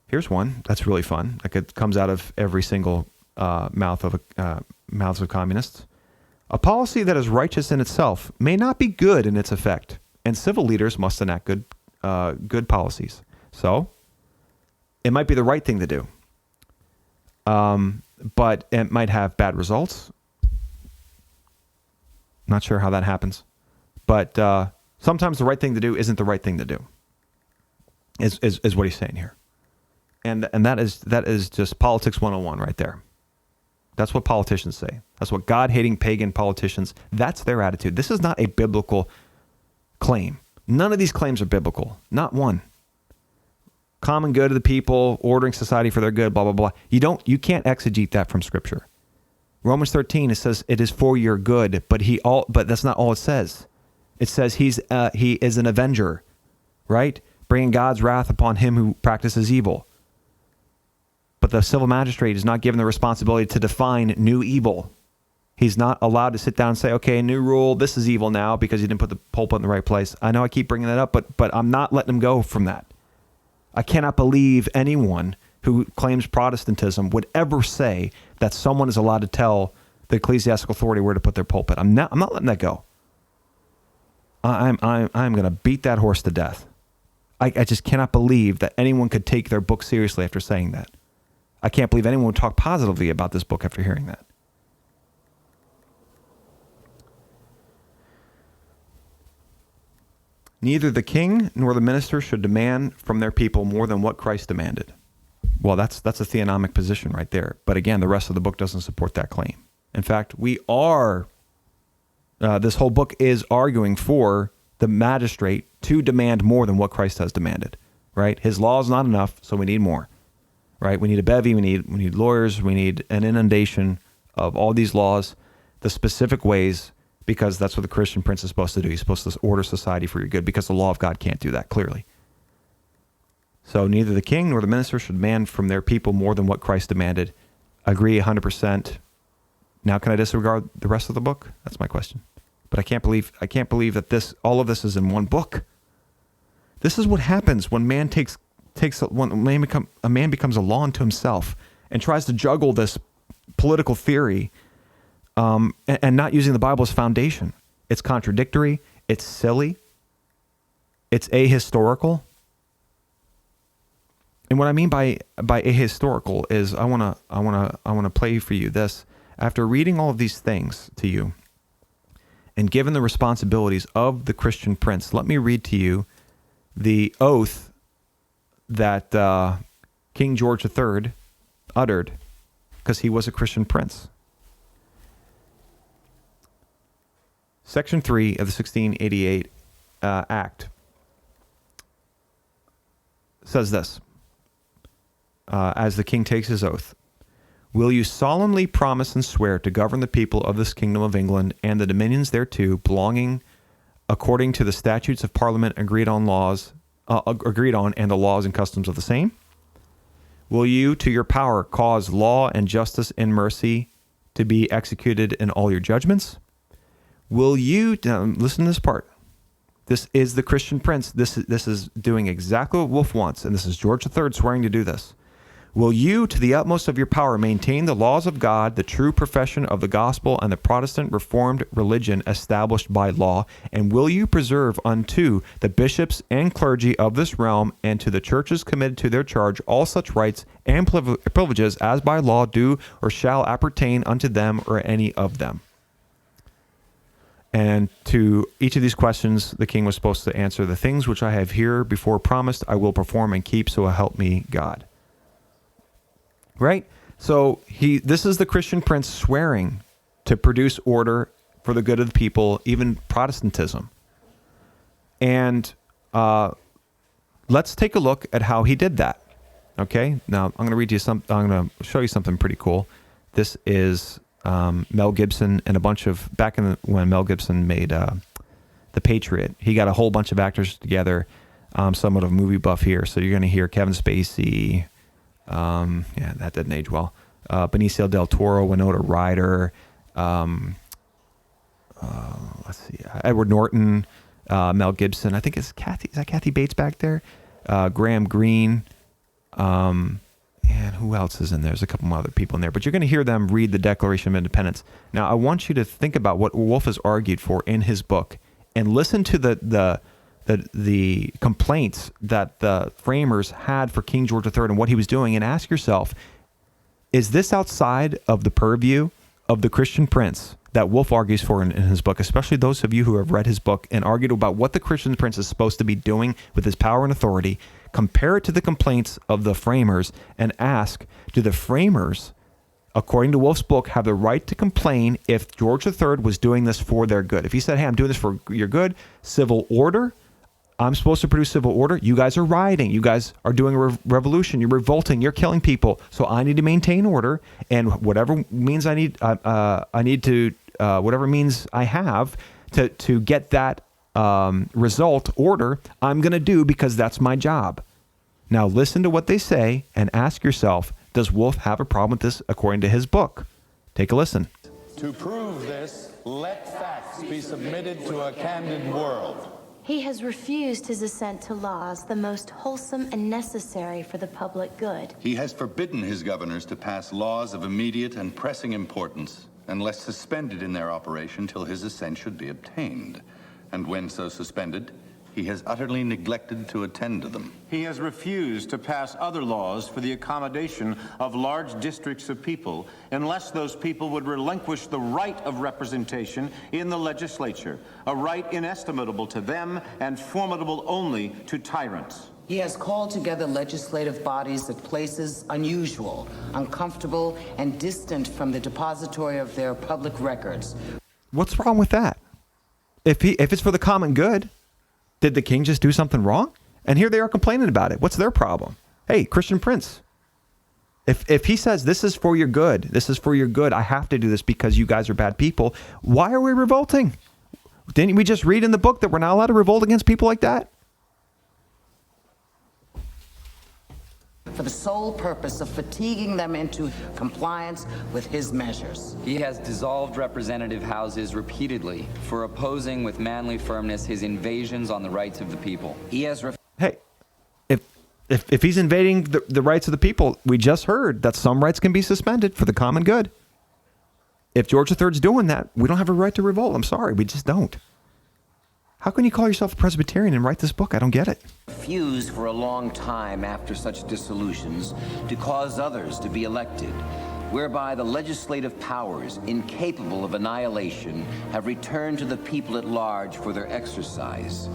Here's one that's really fun. It comes out of every single mouths of communists. A policy that is righteous in itself may not be good in its effect, and civil leaders must enact good policies. So, it might be the right thing to do, but it might have bad results. Not sure how that happens, but sometimes the right thing to do isn't the right thing to do. Is what he's saying here, and that is just politics 101 right there. That's what politicians say. That's what God-hating pagan politicians, that's their attitude. This is not a biblical claim. None of these claims are biblical. Not one. Common good of the people, ordering society for their good, blah, blah, blah. You can't exegete that from Scripture. Romans 13, it says it is for your good, but that's not all it says. It says he is an avenger, right? Bringing God's wrath upon him who practices evil. But the civil magistrate is not given the responsibility to define new evil. He's not allowed to sit down and say, okay, new rule, this is evil now because you didn't put the pulpit in the right place. I know I keep bringing that up, but I'm not letting him go from that. I cannot believe anyone who claims Protestantism would ever say that someone is allowed to tell the ecclesiastical authority where to put their pulpit. I'm not letting that go. I'm going to beat that horse to death. I just cannot believe that anyone could take their book seriously after saying that. I can't believe anyone would talk positively about this book after hearing that. Neither the king nor the minister should demand from their people more than what Christ demanded. Well, that's a theonomic position right there. But again, the rest of the book doesn't support that claim. In fact, this whole book is arguing for the magistrate to demand more than what Christ has demanded, right? His law is not enough, so we need more, right? We need a bevy, we need lawyers, we need an inundation of all these laws, the specific ways, because that's what the Christian prince is supposed to do. He's supposed to order society for your good, because the law of God can't do that, clearly. So neither the king nor the minister should demand from their people more than what Christ demanded. Agree 100%. Now, can I disregard the rest of the book? That's my question. But I can't believe that all of this is in one book. This is what happens when a man becomes a law unto himself and tries to juggle this political theory and not using the Bible as foundation. It's contradictory. It's silly. It's ahistorical. And what I mean by ahistorical is I want to play for you this. After reading all of these things to you and given the responsibilities of the Christian prince, let me read to you the oath that King George III uttered, because he was a Christian prince. Section 3 of the 1688 Act says this, as the king takes his oath: will you solemnly promise and swear to govern the people of this kingdom of England and the dominions thereto belonging according to the statutes of Parliament agreed on and the laws and customs of the same? Will you, to your power, cause law and justice and mercy to be executed in all your judgments? Will you, now listen to this part. This is the Christian prince. This is doing exactly what Wolfe wants, and this is George III swearing to do this. Will you, to the utmost of your power, maintain the laws of God, the true profession of the gospel, and the Protestant Reformed religion established by law? And will you preserve unto the bishops and clergy of this realm and to the churches committed to their charge all such rights and privileges as by law do or shall appertain unto them or any of them? And to each of these questions, the king was supposed to answer, the things which I have here before promised, I will perform and keep, so help me God. Right? So this is the Christian prince swearing to produce order for the good of the people, even Protestantism. And let's take a look at how he did that. Okay? Now, I'm going to read you I'm going to show you something pretty cool. This is Mel Gibson and a bunch of, when Mel Gibson made The Patriot, he got a whole bunch of actors together. Somewhat of a movie buff here. So you're going to hear Kevin Spacey. Yeah, that didn't age well. Benicio del Toro, Winona Ryder, let's see, Edward Norton, Mel Gibson. I think is that Kathy Bates back there? Graham Greene, and who else is in there? There's a couple more other people in there, but you're going to hear them read the Declaration of Independence. Now, I want you to think about what Wolfe has argued for in his book, and listen to the complaints that the framers had for King George III and what he was doing, and ask yourself, is this outside of the purview of the Christian prince that Wolfe argues for in his book, especially those of you who have read his book and argued about what the Christian prince is supposed to be doing with his power and authority? Compare it to the complaints of the framers and ask, do the framers, according to Wolfe's book, have the right to complain if George III was doing this for their good? If he said, hey, I'm doing this for your good, civil order, I'm supposed to produce civil order. You guys are rioting. You guys are doing a revolution. You're revolting. You're killing people. So I need to maintain order, and whatever means I need to whatever means I have to get that result, order, I'm going to do, because that's my job. Now listen to what they say and ask yourself, Does Wolfe have a problem with this according to his book? Take a listen. To prove this, let facts be submitted to a candid world. He has refused his assent to laws the most wholesome and necessary for the public good. He has forbidden his governors to pass laws of immediate and pressing importance unless suspended in their operation till his assent should be obtained. And when so suspended, he has utterly neglected to attend to them. He has refused to pass other laws for the accommodation of large districts of people unless those people would relinquish the right of representation in the legislature, a right inestimable to them and formidable only to tyrants. He has called together legislative bodies at places unusual, uncomfortable, and distant from the depository of their public records. What's wrong with that? If it's for the common good, did the king just do something wrong? And here they are complaining about it. What's their problem? Hey, Christian Prince, if he says this is for your good, I have to do this because you guys are bad people, why are we revolting? Didn't we just read in the book that we're not allowed to revolt against people like that? For the sole purpose of fatiguing them into compliance with his measures. He has dissolved representative houses repeatedly for opposing with manly firmness his invasions on the rights of the people. He has Hey, if he's invading the rights of the people, we just heard that some rights can be suspended for the common good. If George III's doing that, we don't have a right to revolt. I'm sorry, we just don't. How can you call yourself a Presbyterian and write this book? I don't get it. Refused for a long time after such dissolutions to cause others to be elected, whereby the legislative powers, incapable of annihilation, have returned to the people at large for their exercise.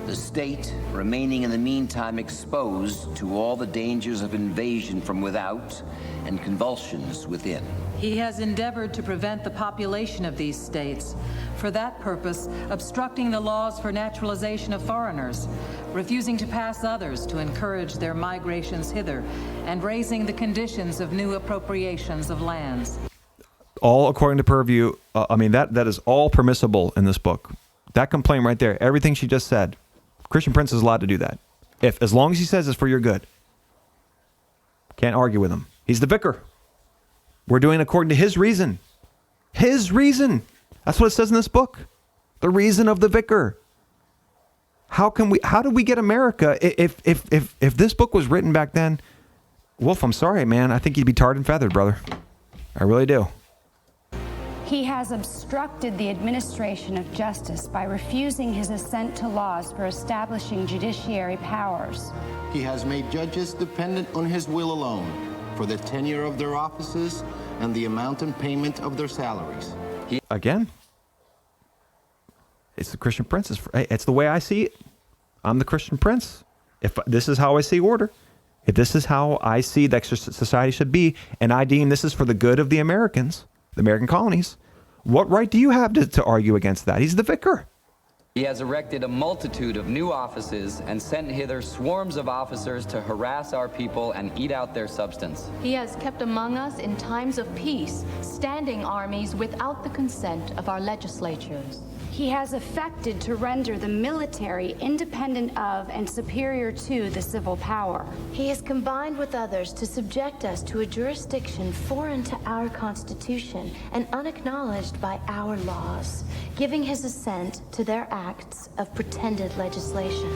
The state remaining in the meantime exposed to all the dangers of invasion from without and convulsions within. He has endeavored to prevent the population of these states, for that purpose obstructing the laws for naturalization of foreigners, refusing to pass others to encourage their migrations hither, and raising the conditions of new appropriations of lands. All according to Purview. That is all permissible in this book. That complaint right there, everything she just said, Christian Prince is allowed to do that. As long as he says it's for your good. Can't argue with him. He's the vicar. We're doing it according to his reason. His reason. That's what it says in this book. The reason of the vicar. How do we get America? If this book was written back then, Wolfe, I'm sorry, man. I think you'd be tarred and feathered, brother. I really do. He has obstructed the administration of justice by refusing his assent to laws for establishing judiciary powers. He has made judges dependent on his will alone for the tenure of their offices and the amount and payment of their salaries. Again, it's the Christian Prince. It's the way I see it. I'm the Christian Prince. If this is how I see order, if this is how I see that society should be, and I deem this is for the good of the Americans, the American colonies, what right do you have to argue against that? He's the vicar. He has erected a multitude of new offices and sent hither swarms of officers to harass our people and eat out their substance. He has kept among us in times of peace standing armies without the consent of our legislatures. He has affected to render the military independent of and superior to the civil power. He has combined with others to subject us to a jurisdiction foreign to our Constitution and unacknowledged by our laws, giving his assent to their acts of pretended legislation.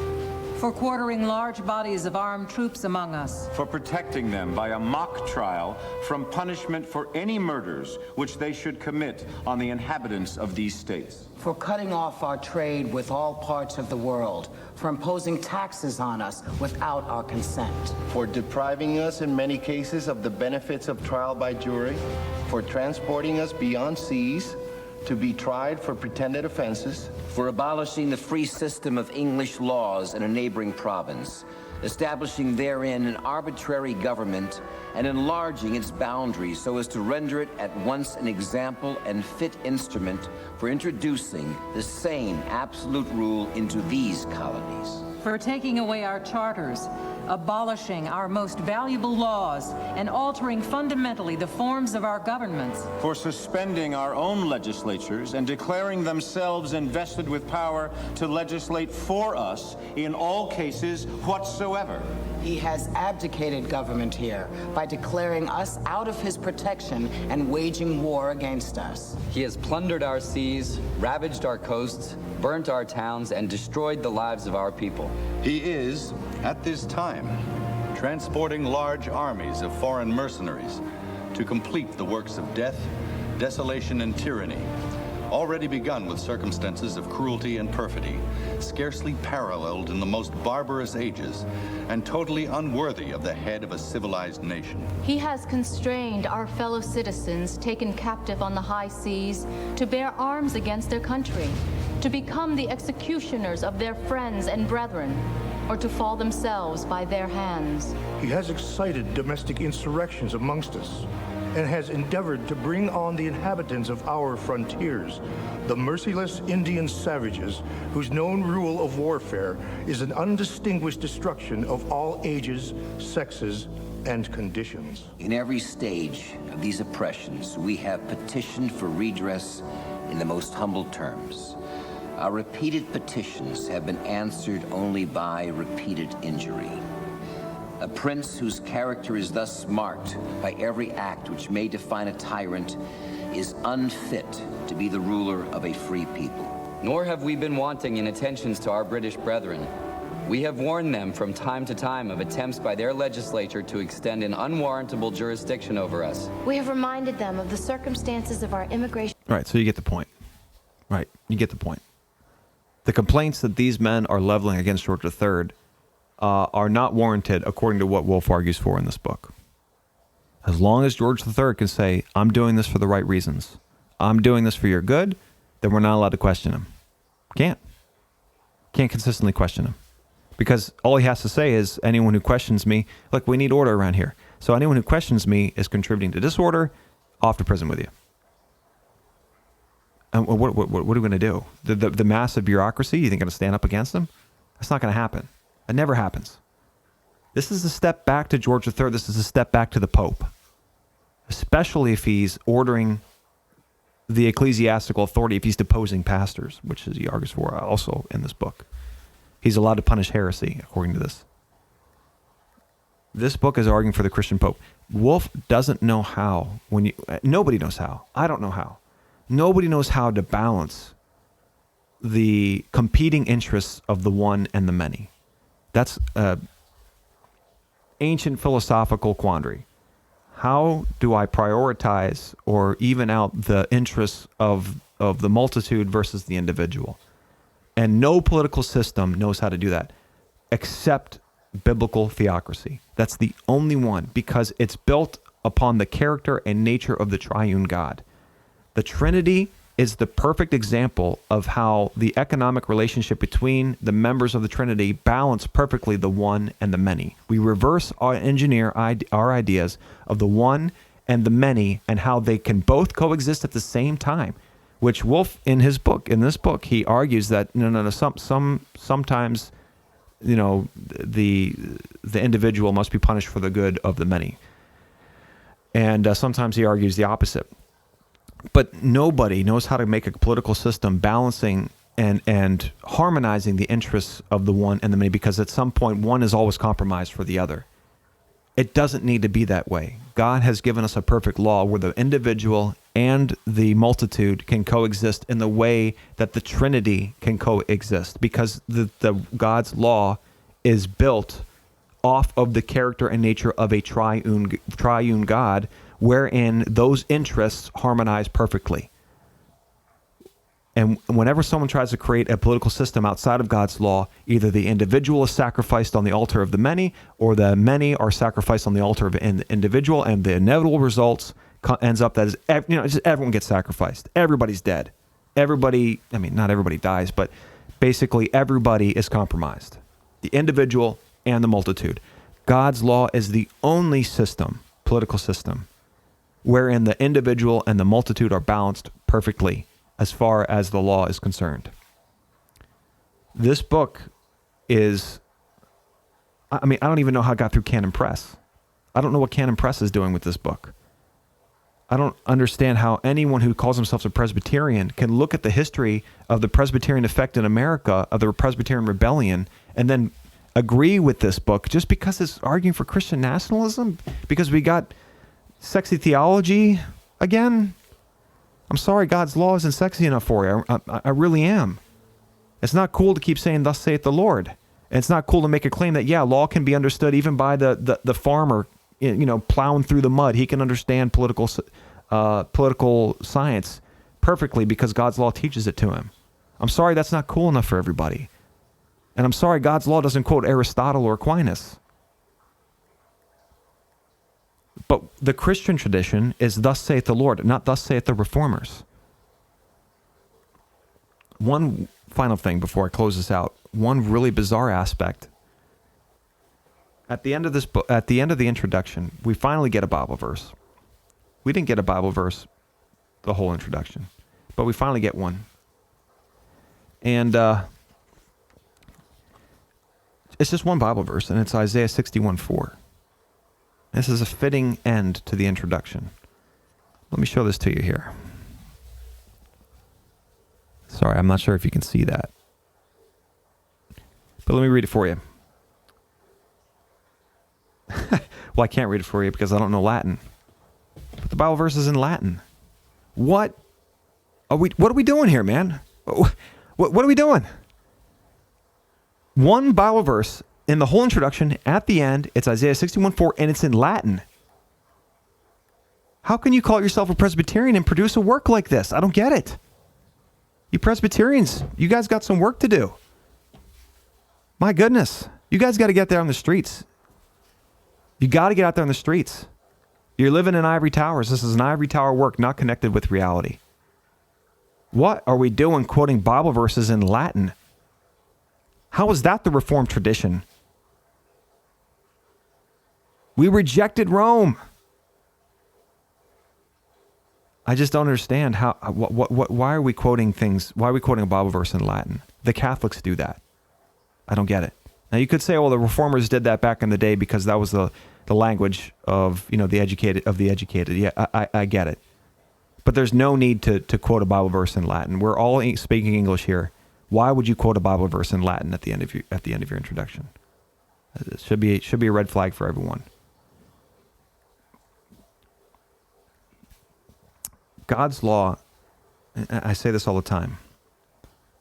For quartering large bodies of armed troops among us. For protecting them by a mock trial from punishment for any murders which they should commit on the inhabitants of these states. For cutting off our trade with all parts of the world, for imposing taxes on us without our consent. For depriving us in many cases of the benefits of trial by jury, for transporting us beyond seas to be tried for pretended offenses. For abolishing the free system of English laws in a neighboring province, establishing therein an arbitrary government and enlarging its boundaries so as to render it at once an example and fit instrument for introducing the same absolute rule into these colonies. For taking away our charters, abolishing our most valuable laws, and altering fundamentally the forms of our governments. For suspending our own legislatures and declaring themselves invested with power to legislate for us in all cases whatsoever whatsoever. He has abdicated government here by declaring us out of his protection and waging war against us. He has plundered our seas, ravaged our coasts, burnt our towns, and destroyed the lives of our people. He is, at this time, transporting large armies of foreign mercenaries to complete the works of death, desolation, and tyranny, already begun with circumstances of cruelty and perfidy, scarcely paralleled in the most barbarous ages, and totally unworthy of the head of a civilized nation. He has constrained our fellow citizens taken captive on the high seas to bear arms against their country, to become the executioners of their friends and brethren, or to fall themselves by their hands. He has excited domestic insurrections amongst us, and has endeavored to bring on the inhabitants of our frontiers, the merciless Indian savages whose known rule of warfare is an undistinguished destruction of all ages, sexes, and conditions. In every stage of these oppressions, we have petitioned for redress in the most humble terms. Our repeated petitions have been answered only by repeated injury. A prince whose character is thus marked by every act which may define a tyrant is unfit to be the ruler of a free people. Nor have we been wanting in attentions to our British brethren. We have warned them from time to time of attempts by their legislature to extend an unwarrantable jurisdiction over us. We have reminded them of the circumstances of our immigration. Right, so you get the point. Right, you get the point. The complaints that these men are leveling against George III are not warranted according to what Wolfe argues for in this book. As long as George III can say, I'm doing this for the right reasons, I'm doing this for your good, then we're not allowed to question him. Can't consistently question him. Because all he has to say is, anyone who questions me, look, we need order around here. So anyone who questions me is contributing to disorder, off to prison with you. And what are we going to do? The massive bureaucracy, you think going to stand up against them? That's not going to happen. It never happens. This is a step back to George III. This is a step back to the Pope, especially if he's ordering the ecclesiastical authority, if he's deposing pastors, which he argues for also in this book. He's allowed to punish heresy, according to this. This book is arguing for the Christian Pope. Wolfe doesn't know how. Nobody knows how. I don't know how. Nobody knows how to balance the competing interests of the one and the many. That's an ancient philosophical quandary. How do I prioritize or even out the interests of the multitude versus the individual? And no political system knows how to do that except biblical theocracy. That's the only one, because it's built upon the character and nature of the triune God. The Trinity is the perfect example of how the economic relationship between the members of the Trinity balance perfectly the one and the many. We reverse engineer our ideas of the one and the many and how they can both coexist at the same time, which Wolfe in this book, he argues that sometimes, the individual must be punished for the good of the many. And sometimes he argues the opposite. But nobody knows how to make a political system balancing and harmonizing the interests of the one and the many, because at some point one is always compromised for the other. It doesn't need to be that way. God has given us a perfect law where the individual and the multitude can coexist in the way that the Trinity can coexist, because the God's law is built off of the character and nature of a triune God, wherein those interests harmonize perfectly. And whenever someone tries to create a political system outside of God's law, either the individual is sacrificed on the altar of the many, or the many are sacrificed on the altar of an individual, and the inevitable results ends up that just everyone gets sacrificed. Everybody's dead. Everybody, not everybody dies, but basically everybody is compromised. The individual and the multitude. God's law is the only political system, wherein the individual and the multitude are balanced perfectly as far as the law is concerned. This book is, I don't even know how it got through Canon Press. I don't know what Canon Press is doing with this book. I don't understand how anyone who calls themselves a Presbyterian can look at the history of the Presbyterian effect in America, of the Presbyterian rebellion, and then agree with this book just because it's arguing for Christian nationalism, because we got sexy theology again. I'm sorry, God's law isn't sexy enough for you. I really am. It's not cool to keep saying, thus saith the Lord. And it's not cool to make a claim that, yeah, law can be understood even by the farmer, plowing through the mud. He can understand political science perfectly because God's law teaches it to him. I'm sorry, that's not cool enough for everybody. And I'm sorry, God's law doesn't quote Aristotle or Aquinas. But the Christian tradition is thus saith the Lord, not thus saith the reformers. One final thing before I close this out. One really bizarre aspect. At the end of this book, at the end of the introduction, we finally get a Bible verse. We didn't get a Bible verse the whole introduction, but we finally get one. And it's just one Bible verse, and it's Isaiah 61:4. This is a fitting end to the introduction. Let me show this to you here. Sorry, I'm not sure if you can see that. But let me read it for you. Well, I can't read it for you because I don't know Latin. But the Bible verse is in Latin. What are we doing here, man? What are we doing? One Bible verse in the whole introduction, at the end, it's Isaiah 61:4, and it's in Latin. How can you call yourself a Presbyterian and produce a work like this? I don't get it. You Presbyterians, you guys got some work to do. My goodness. You guys got to get there on the streets. You got to get out there on the streets. You're living in ivory towers. This is an ivory tower work, not connected with reality. What are we doing quoting Bible verses in Latin? How is that the Reformed tradition? We rejected Rome. I just don't understand how. Why are we quoting things? Why are we quoting a Bible verse in Latin? The Catholics do that. I don't get it. Now you could say, well, the Reformers did that back in the day because that was the language of the educated. Yeah, I get it. But there's no need to quote a Bible verse in Latin. We're all speaking English here. Why would you quote a Bible verse in Latin at the end of your introduction? It should be a red flag for everyone. God's law, I say this all the time,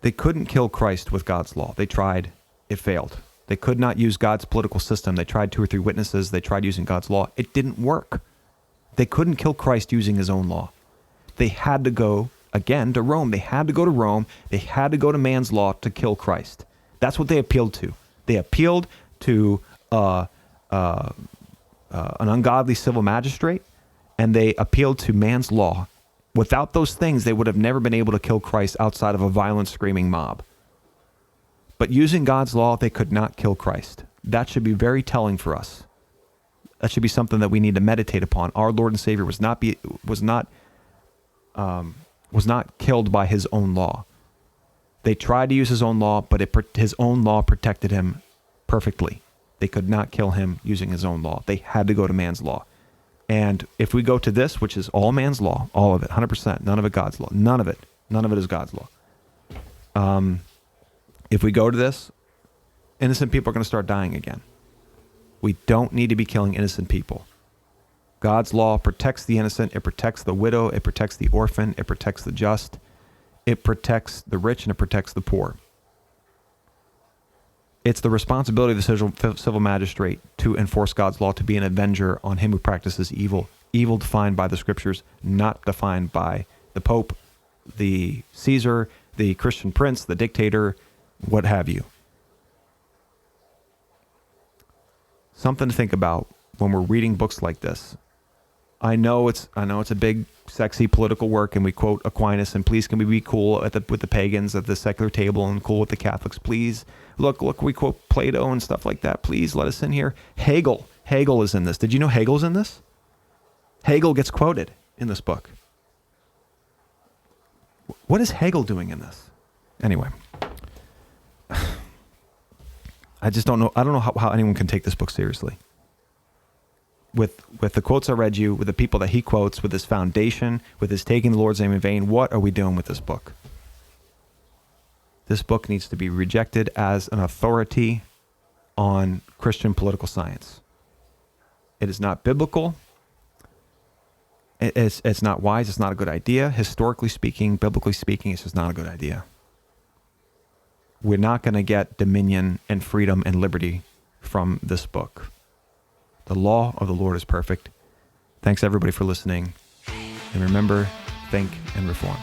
they couldn't kill Christ with God's law. They tried. It failed. They could not use God's political system. They tried 2 or 3 witnesses. They tried using God's law. It didn't work. They couldn't kill Christ using his own law. They had to go, again, to Rome. They had to go to Rome. They had to go to man's law to kill Christ. That's what they appealed to. They appealed to an ungodly civil magistrate, and they appealed to man's law. Without those things, they would have never been able to kill Christ outside of a violent, screaming mob. But using God's law, they could not kill Christ. That should be very telling for us. That should be something that we need to meditate upon. Our Lord and Savior was not killed by his own law. They tried to use his own law, but his own law protected him perfectly. They could not kill him using his own law. They had to go to man's law. And if we go to this, which is all man's law, all of it, 100%, none of it God's law, none of it is God's law. If we go to this, innocent people are going to start dying again. We don't need to be killing innocent people. God's law protects the innocent. It protects the widow. It protects the orphan. It protects the just. It protects the rich, and it protects the poor. It's the responsibility of the civil magistrate to enforce God's law, to be an avenger on him who practices evil. Evil defined by the scriptures, not defined by the Pope, the Caesar, the Christian prince, the dictator, what have you. Something to think about when we're reading books like this. I know it's a big, sexy political work, and we quote Aquinas, and please can we be cool with the pagans at the secular table and cool with the Catholics, please. Look, we quote Plato and stuff like that. Please let us in here. Hegel is in this. Did you know Hegel's in this? Hegel gets quoted in this book. What is Hegel doing in this? Anyway, I just don't know. I don't know how anyone can take this book seriously. With the quotes I read you, with the people that he quotes, with his foundation, with his taking the Lord's name in vain, what are we doing with this book? This book needs to be rejected as an authority on Christian political science. It is not biblical. It's not wise. It's not a good idea. Historically speaking, biblically speaking, it's just not a good idea. We're not going to get dominion and freedom and liberty from this book. The law of the Lord is perfect. Thanks everybody for listening. And remember, think and reform.